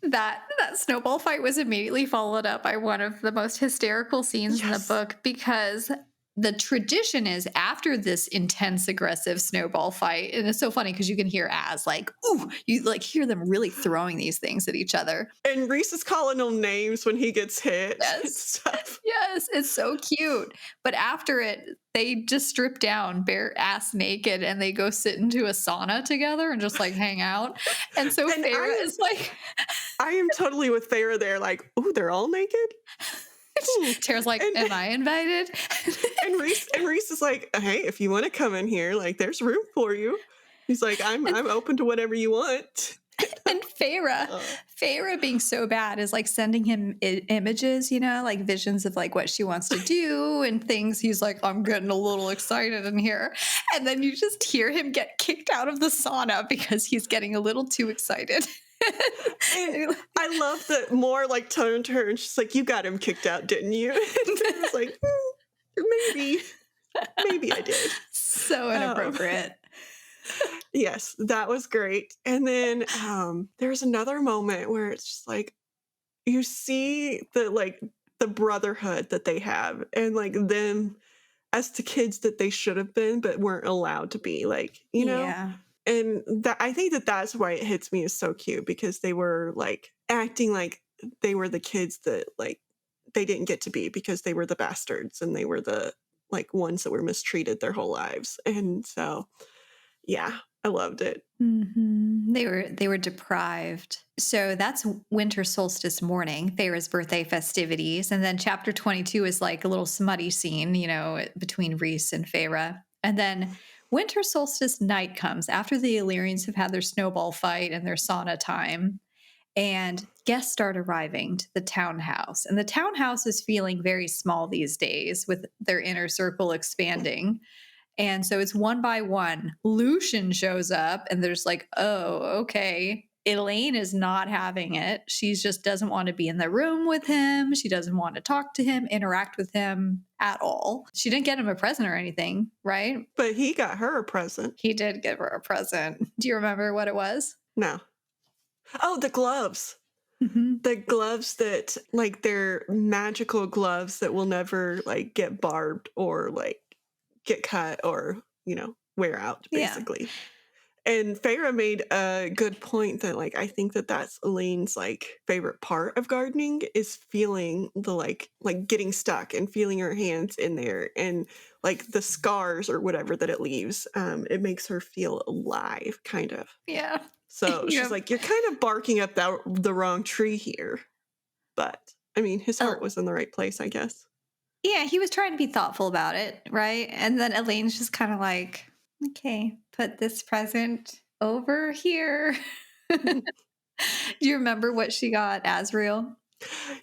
That snowball fight was immediately followed up by one of the most hysterical scenes in the Yes. book, because the tradition is after this intense, aggressive snowball fight, and it's so funny because you can hear Az like, ooh, you like hear them really throwing these things at each other. And Reese is calling them names when he gets hit and Yes. stuff. Yes, it's so cute. But after it, they just strip down bare ass naked and they go sit into a sauna together and just like hang out. And so And Feyre is like, I am totally with Feyre there, like, ooh, they're all naked? Tara's like, And- am I invited? And Reese is like, hey, if you want to come in here, like, there's room for you. He's like, I'm open to whatever you want. And Feyre being so bad is like sending him images, like visions of like what she wants to do and things. He's like, I'm getting a little excited in here. And then you just hear him get kicked out of the sauna because he's getting a little too excited. And I love that Moore like turned to her and she's like, you got him kicked out, didn't you? And I was like, maybe I did. So inappropriate. Yes, that was great. And then there's another moment where it's just like you see the brotherhood that they have and like them as the kids that they should have been but weren't allowed to be, like, you know. Yeah. And that I think that's why it hits me as so cute, because they were like acting like they were the kids that like they didn't get to be because they were the bastards and they were the like ones that were mistreated their whole lives. And so yeah, I loved it. Mm-hmm. They were deprived. So that's Winter Solstice morning, Feyre's birthday festivities, and then chapter 22 is like a little smutty scene, between Reese and Feyre, and then Winter Solstice night comes after the Illyrians have had their snowball fight and their sauna time, and guests start arriving to the townhouse, and the townhouse is feeling very small these days with their inner circle expanding. And so it's one by one. Lucian shows up and there's like, oh, okay. Elaine is not having it. She just doesn't want to be in the room with him. She doesn't want to talk to him, interact with him at all. She didn't get him a present or anything, right? But he got her a present. He did give her a present. Do you remember what it was? No. Oh, the gloves. Mm-hmm. The gloves that like they're magical gloves that will never like get barbed or like get cut or, wear out, basically. Yeah. And Feyre made a good point that, like, I think that's Elaine's, like, favorite part of gardening is feeling the, like getting stuck and feeling her hands in there and, like, the scars or whatever that it leaves. It makes her feel alive, kind of. Yeah. So she's like, you're kind of barking up the wrong tree here. But, I mean, his heart was in the right place, I guess. Yeah, he was trying to be thoughtful about it, right? And then Elaine's just kind of like, okay, put this present over here. Do you remember what she got, Asriel?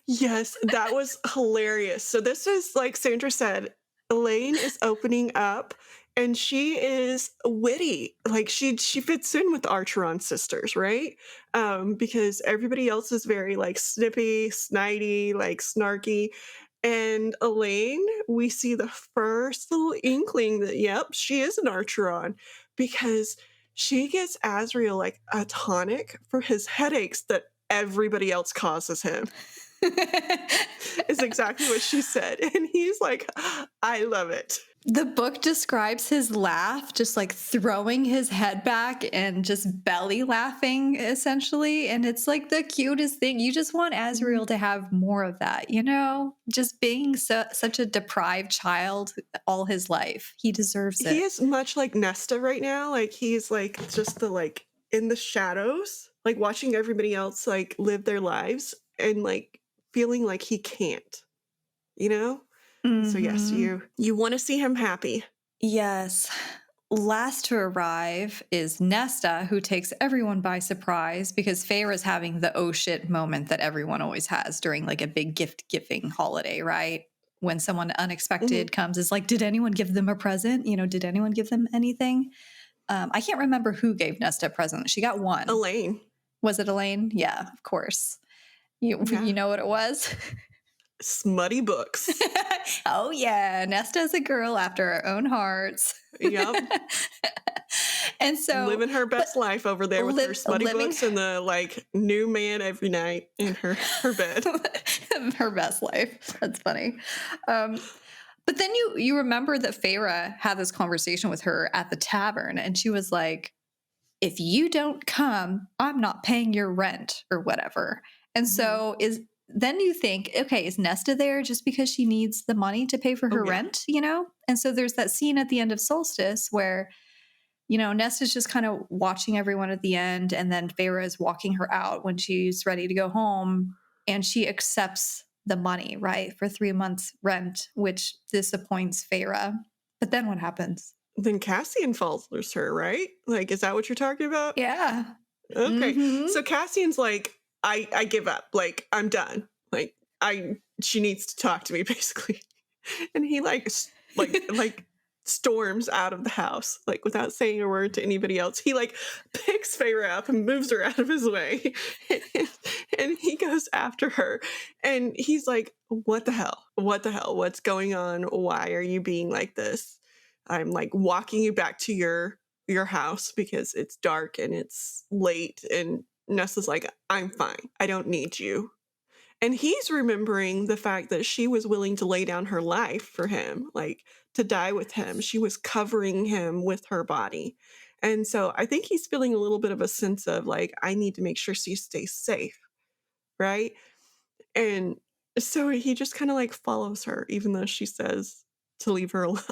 Yes, that was hilarious. So this is, like Sandra said, Elaine is opening up and she is witty. Like she fits in with the Archeron sisters, right? Because everybody else is very like snippy, snidey, like snarky. And Elaine, we see the first little inkling that, yep, she is an Archeron, because she gets Asriel like a tonic for his headaches that everybody else causes him. Is exactly what she said. And he's like, I love it. The book describes his laugh just like throwing his head back and just belly laughing, essentially. And it's like the cutest thing. You just want Asriel to have more of that, just being such a deprived child all his life. He deserves it. He is much like Nesta right now. Like he's like just the like in the shadows, like watching everybody else like live their lives and like feeling like he can't, Mm-hmm. So yes, you want to see him happy. Yes. Last to arrive is Nesta, who takes everyone by surprise because Feyre is having the oh shit moment that everyone always has during like a big gift-giving holiday, right? When someone unexpected comes, it's like, did anyone give them a present? Did anyone give them anything? I can't remember who gave Nesta a present. She got one. Elaine. Was it Elaine? Yeah, of course. You know what it was? Smutty books. Oh yeah, Nesta's a girl after our own hearts. Yep. And so, living her but best life over there with her smutty living books and the like new man every night in her bed. her best life. That's funny. But then you remember that Feyre had this conversation with her at the tavern, and she was like, if you don't come, I'm not paying your rent or whatever. And so then you think, okay, is Nesta there just because she needs the money to pay for her rent, you know? And so there's that scene at the end of Solstice where, you know, Nesta's just kind of watching everyone at the end, and then Feyre is walking her out when she's ready to go home, and she accepts the money, right, for 3 months rent, which disappoints Feyre. But then what happens? Then Cassian follows her, right? Like, is that what you're talking about? Yeah. Okay. So Cassian's like, I give up. Like, I'm done. Like, she needs to talk to me, basically. And he like storms out of the house, like without saying a word to anybody else. He like picks Feyre up and moves her out of his way. And he goes after her. And he's like, what the hell? What the hell? What's going on? Why are you being like this? I'm like walking you back to your house because it's dark and it's late. And Nesta's like, I'm fine. I don't need you. And he's remembering the fact that she was willing to lay down her life for him, like to die with him. She was covering him with her body. And so I think he's feeling a little bit of a sense of like, I need to make sure she stays safe. Right. And so he just kind of like follows her, even though she says to leave her alone.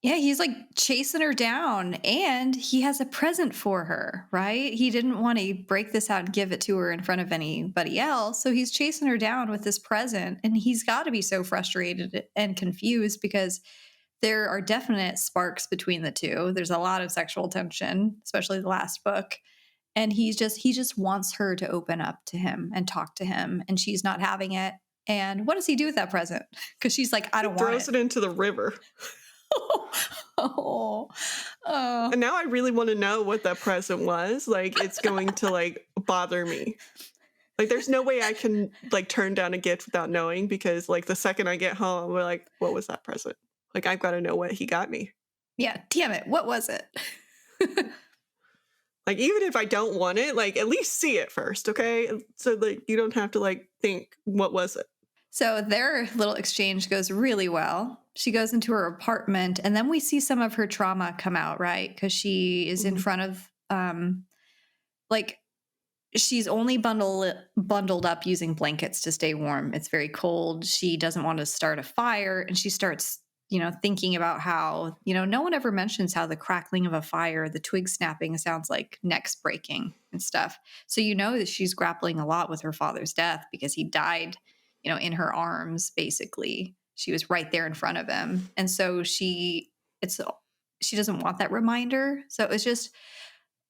Yeah, he's like chasing her down, and he has a present for her, right? He didn't want to break this out and give it to her in front of anybody else. So he's chasing her down with this present, and he's got to be so frustrated and confused because there are definite sparks between the two. There's a lot of sexual tension, especially the last book. And he just wants her to open up to him and talk to him, and she's not having it. And what does he do with that present? Because she's like, I don't want it. Throws it into the river. And now I really want to know what that present was. Like, it's going to like bother me. Like, there's no way I can like turn down a gift without knowing, because like the second I get home, we're like, what was that present? Like, I've got to know what he got me. Yeah, damn it. What was it? Like, even if I don't want it, like at least see it first, okay? So like you don't have to like think, what was it? So their little exchange goes really well. She goes into her apartment, and then we see some of her trauma come out, right? Because she is in front of, like, she's only bundled up using blankets to stay warm. It's very cold. She doesn't want to start a fire, and she starts, you know, thinking about how, you know, no one ever mentions how the crackling of a fire, the twig snapping sounds like necks breaking and stuff. So you know that she's grappling a lot with her father's death because he died, you know, in her arms, basically. She was right there in front of him. And so she doesn't want that reminder. So it's just,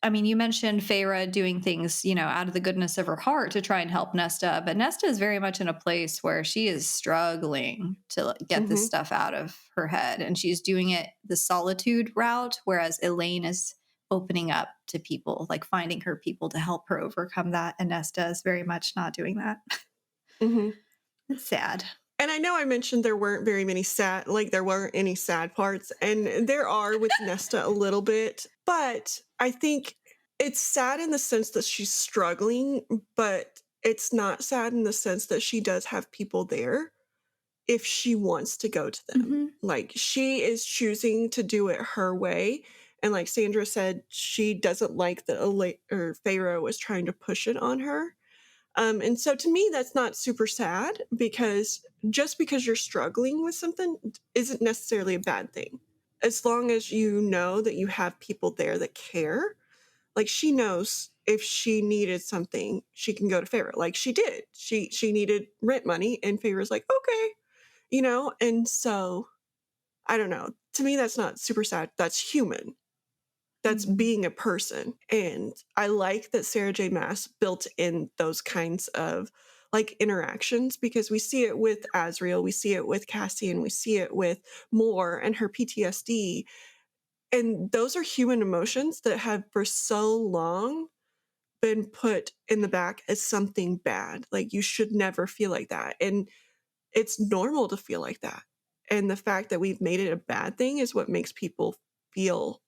I mean, you mentioned Feyre doing things, you know, out of the goodness of her heart to try and help Nesta, but Nesta is very much in a place where she is struggling to get this stuff out of her head. And she's doing it the solitude route, whereas Elaine is opening up to people, like finding her people to help her overcome that. And Nesta is very much not doing that. It's sad. And I know I mentioned there weren't any sad parts, and there are with Nesta a little bit, but I think it's sad in the sense that she's struggling, but it's not sad in the sense that she does have people there if she wants to go to them. Like, she is choosing to do it her way. And like Sandra said, she doesn't like that Feyre was trying to push it on her. And so to me, that's not super sad, because just because you're struggling with something isn't necessarily a bad thing. As long as you know that you have people there that care. Like, she knows if she needed something, she can go to Feyre. Like she did. She needed rent money, and Feyre's like, okay, you know? And so, I don't know. To me, that's not super sad. That's human. That's being a person. And I like that Sarah J Maas built in those kinds of like interactions, because we see it with Azriel, we see it with Cassian, we see it with Moore and her PTSD. And those are human emotions that have for so long been put in the back as something bad. Like, you should never feel like that. And it's normal to feel like that. And the fact that we've made it a bad thing is what makes people feel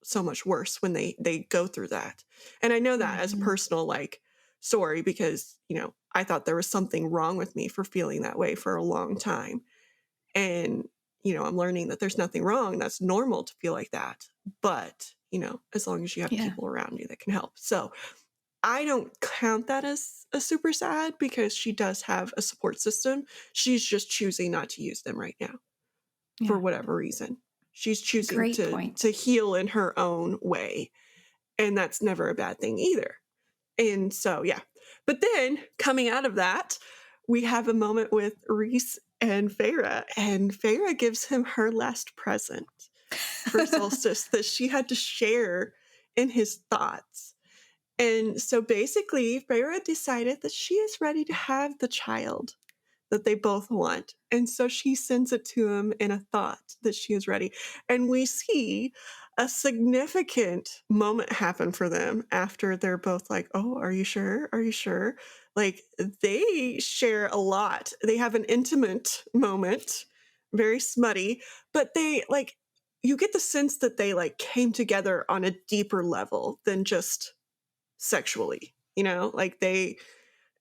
so much worse when they go through that. And I know that as a personal like story because, I thought there was something wrong with me for feeling that way for a long time. And, I'm learning that there's nothing wrong. That's normal to feel like that. But, as long as you have people around you that can help. So I don't count that as a super sad because she does have a support system. She's just choosing not to use them right now for whatever reason. She's choosing Great point. to heal in her own way. And that's never a bad thing either. And so, yeah. But then coming out of that, we have a moment with Rhys and Feyre. And Feyre gives him her last present for Solstice that she had to share in his thoughts. And so basically, Feyre decided that she is ready to have the child that they both want. And so she sends it to him in a thought that she is ready. And we see a significant moment happen for them after they're both like, oh, are you sure? Are you sure? Like they share a lot. They have an intimate moment, very smutty, but they like, you get the sense that they like came together on a deeper level than just sexually, like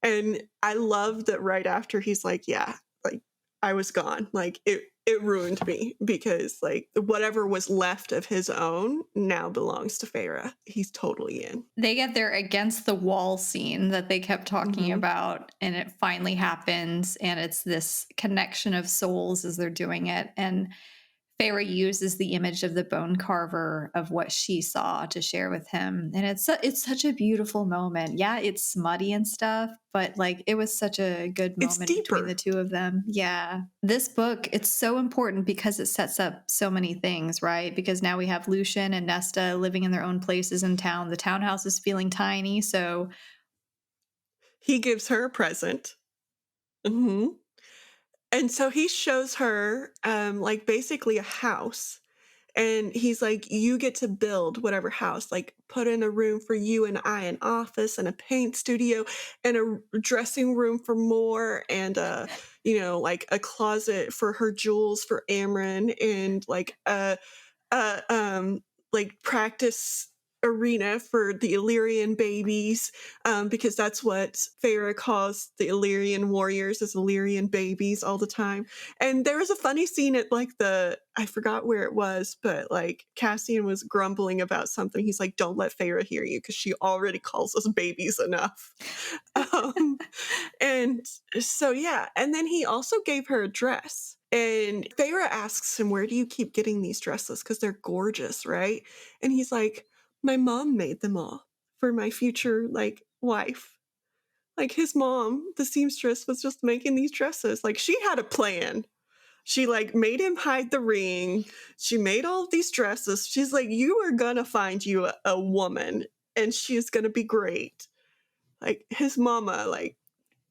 and I love that right after he's like, yeah, like I was gone. Like it ruined me because like whatever was left of his own now belongs to Feyre. He's totally in. They get their against the wall scene that they kept talking about, and it finally happens, and it's this connection of souls as they're doing it. And Feyre uses the image of the bone carver of what she saw to share with him. And it's such a beautiful moment. Yeah, it's smutty and stuff, but like it was such a good moment between the two of them. Yeah. This book, it's so important because it sets up so many things, right? Because now we have Lucien and Nesta living in their own places in town. The townhouse is feeling tiny, so he gives her a present. And so he shows her like basically a house. And he's like, you get to build whatever house, like put in a room for you and I, an office and a paint studio and a dressing room for Moore and like a closet for her jewels for Amryn and like like practice arena for the Illyrian babies, because that's what Feyre calls the Illyrian warriors as Illyrian babies all the time. And there was a funny scene at like I forgot where it was, but like Cassian was grumbling about something. He's like, don't let Feyre hear you because she already calls us babies enough. And so, yeah. And then he also gave her a dress. And Feyre asks him, where do you keep getting these dresses? Because they're gorgeous, right? And he's like, my mom made them all for my future, like, wife. Like, his mom, the seamstress, was just making these dresses. Like, she had a plan. She, like, made him hide the ring. She made all of these dresses. She's like, you are gonna find you a woman, and she's gonna be great. Like, his mama, like,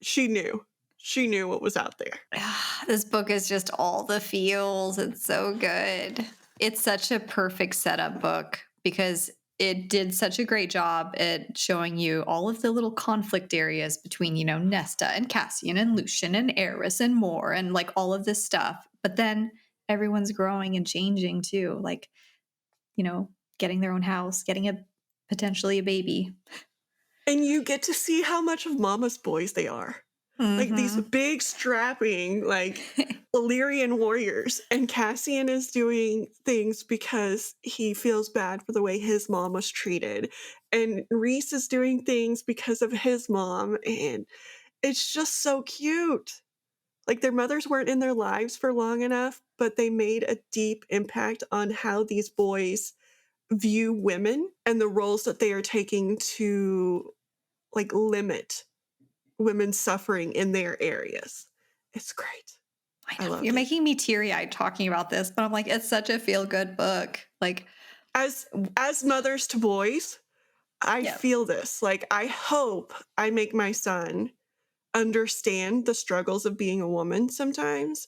she knew. She knew what was out there. This book is just all the feels. It's so good. It's such a perfect setup book because it did such a great job at showing you all of the little conflict areas between, Nesta and Cassian and Lucien and Eris and Moore and like all of this stuff. But then everyone's growing and changing too. Like, getting their own house, getting potentially a baby. And you get to see how much of Mama's boys they are. Like these big strapping, like Illyrian warriors. And Cassian is doing things because he feels bad for the way his mom was treated. And Rhys is doing things because of his mom. And it's just so cute. Like their mothers weren't in their lives for long enough, but they made a deep impact on how these boys view women and the roles that they are taking to like limit women's suffering in their areas. It's great. I love You're making me teary-eyed talking about this, but I'm like, it's such a feel-good book. Like as mothers to boys, I feel this. Like I hope I make my son understand the struggles of being a woman sometimes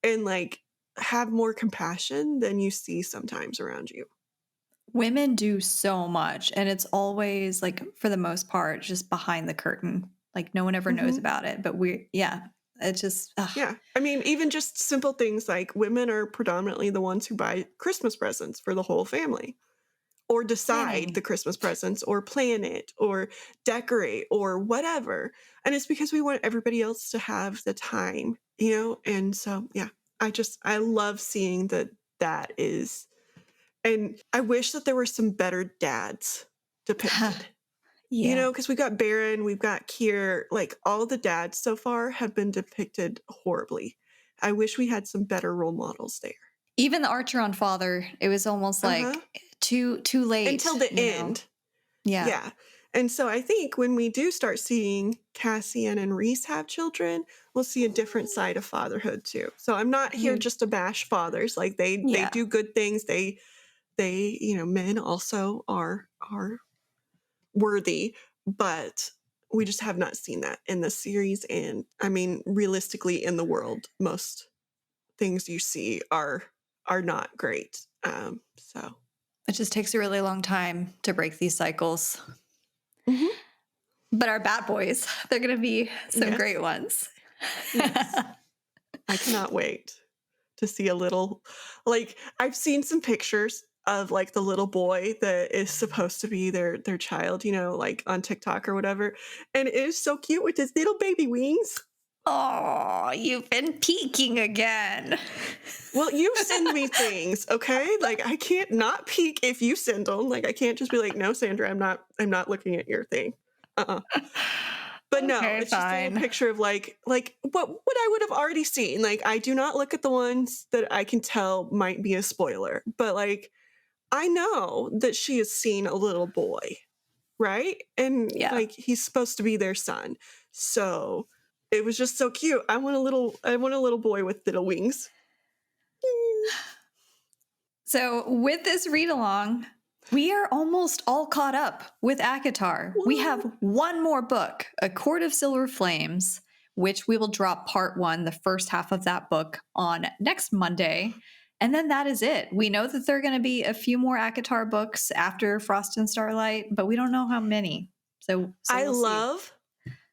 and like have more compassion than you see sometimes around you. Women do so much, and it's always like for the most part just behind the curtain. Like no one ever knows about it, but it's just yeah. I mean, even just simple things like women are predominantly the ones who buy Christmas presents for the whole family, or decide Planning. the Christmas presents or plan it or decorate or whatever. And it's because we want everybody else to have the time, you know? And so, yeah, I love seeing that is, and I wish that there were some better dads depicted. Yeah. You know, because we've got Baron, we've got Kier, like all the dads so far have been depicted horribly. I wish we had some better role models there. Even the Archeron father, it was almost like too late. Until the end. Yeah. Yeah. And so I think when we do start seeing Cassian and Rhys have children, we'll see a different side of fatherhood too. So I'm not here just to bash fathers. Like they do good things. They you know, men also are worthy, but we just have not seen that in this series. And I mean, realistically in the world, most things you see are not great. So it just takes a really long time to break these cycles. Mhm. But our bad boys, they're going to be some Yes. great ones. Yes. I cannot wait to see a little, like, I've seen some pictures of like the little boy that is supposed to be their child, you know, like on TikTok or whatever. And it is so cute with his little baby wings. Oh, you've been peeking again. Well, you send me things, okay? Like I can't not peek if you send them. Like I can't just be like, no, Sandra, I'm not looking at your thing. But no, Okay, it's just a fine. little picture of like what I would have already seen. Like I do not look at the ones that I can tell might be a spoiler, but like I know that she has seen a little boy, right? And like he's supposed to be their son. So it was just so cute. I want a little boy with little wings. So with this read along, we are almost all caught up with ACOTAR. We have one more book, A Court of Silver Flames, which we will drop part 1, the first half of that book, on next Monday. And then that is it. We know that there are going to be a few more ACOTAR books after Frost and Starlight, but we don't know how many. So I we'll love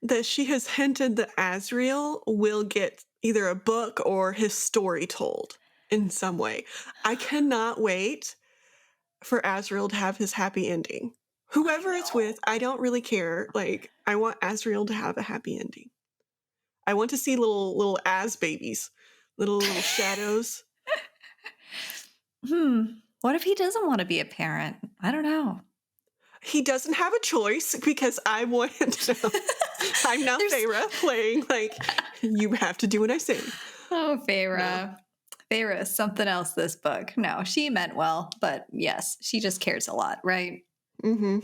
that she has hinted that Azriel will get either a book or his story told in some way. I cannot wait for Azriel to have his happy ending. Whoever it's with, I don't really care. Like, I want Azriel to have a happy ending. I want to see little Az babies, little shadows. What if he doesn't want to be a parent? I don't know. He doesn't have a choice because I want to know. I'm now Feyre playing like, you have to do what I say. Oh, Feyre. No. Feyre is something else this book. No, she meant well, but yes, she just cares a lot, right? Mm-hmm.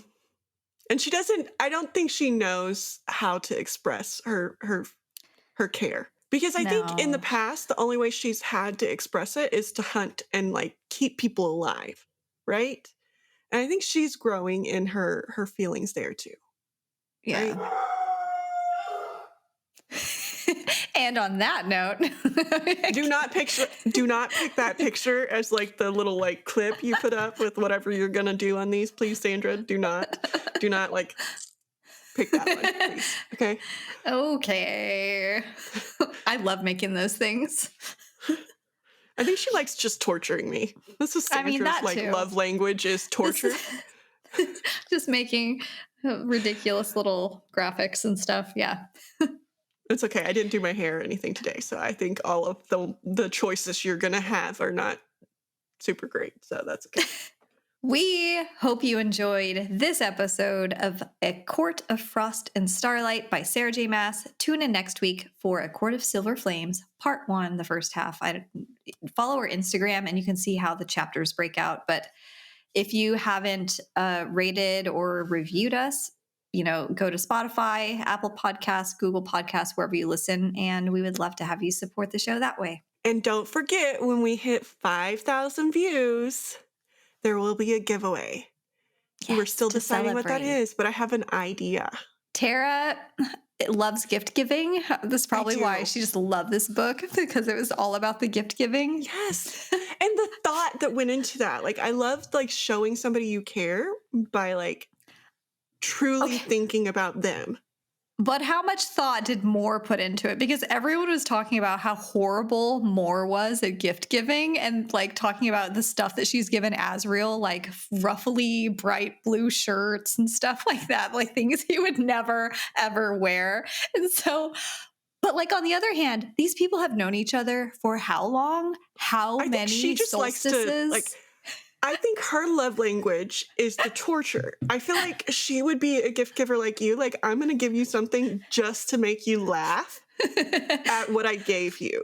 And she doesn't, I don't think she knows how to express her care. Because I think in the past, the only way she's had to express it is to hunt and like keep people alive, right? And I think she's growing in her feelings there too. Yeah. Right? And on that note, do not pick that picture as like the little like clip you put up with whatever you're gonna do on these, please, Sandra. Do not like pick that one, please. Okay. Okay. I love making those things. I think she likes just torturing me. This is Sandra's love language is torture. Just making ridiculous little graphics and stuff. Yeah. It's okay. I didn't do my hair or anything today, so I think all of the choices you're gonna have are not super great. So that's okay. We hope you enjoyed this episode of A Court of Frost and Starlight by Sarah J Maas. Tune in next week for A Court of Silver Flames, Part 1, the first half. Follow our Instagram and you can see how the chapters break out. But if you haven't rated or reviewed us, go to Spotify, Apple Podcasts, Google Podcasts, wherever you listen, and we would love to have you support the show that way. And don't forget, when we hit 5,000 views, there will be a giveaway. Yes, we're still deciding what that is, but I have an idea. Tera loves gift giving. This is probably why she just loved this book, because it was all about the gift giving. Yes. And the thought that went into that. Like, I loved like showing somebody you care by like truly thinking about them. But how much thought did Moore put into it? Because everyone was talking about how horrible Moore was at gift giving and like talking about the stuff that she's given Asriel, like ruffly bright blue shirts and stuff like that, like things he would never ever wear. And so, but like on the other hand, these people have known each other for how long? How I think she many just likes to, solstices? like, I think her love language is the torture. I feel like she would be a gift giver like you. Like, I'm going to give you something just to make you laugh at what I gave you,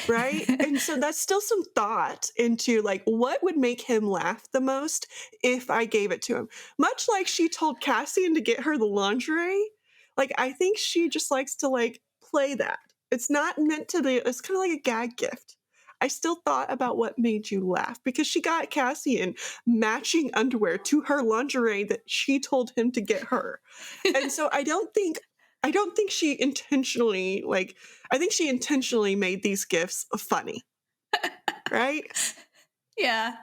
right? And so that's still some thought into, like, what would make him laugh the most if I gave it to him? Much like she told Cassian to get her the lingerie. Like, I think she just likes to, like, play that. It's not meant to be, it's kind of like a gag gift. I still thought about what made you laugh because she got Cassian matching underwear to her lingerie that she told him to get her. And so I don't think she intentionally, like, I think she intentionally made these gifts funny. Right? Yeah.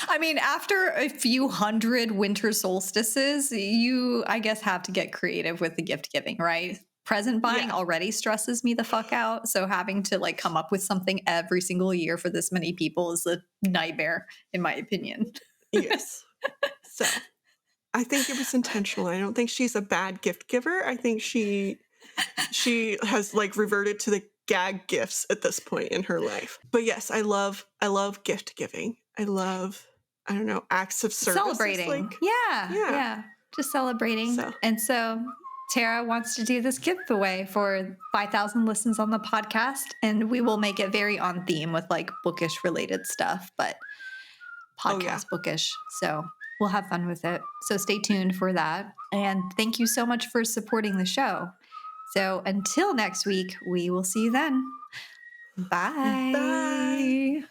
I mean, after a few hundred winter solstices, you, I guess, have to get creative with the gift giving, right? Present buying already stresses me the fuck out. So having to like come up with something every single year for this many people is a nightmare, in my opinion. Yes. So I think it was intentional. I don't think she's a bad gift giver. I think she has like reverted to the gag gifts at this point in her life. But yes, I love gift giving. I love, I don't know, acts of service. Celebrating. Like, yeah. Just celebrating. And so Tara wants to do this giveaway for 5,000 listens on the podcast, and we will make it very on theme with like bookish related stuff, but podcast bookish. So we'll have fun with it. So stay tuned for that. And thank you so much for supporting the show. So until next week, we will see you then. Bye. Bye.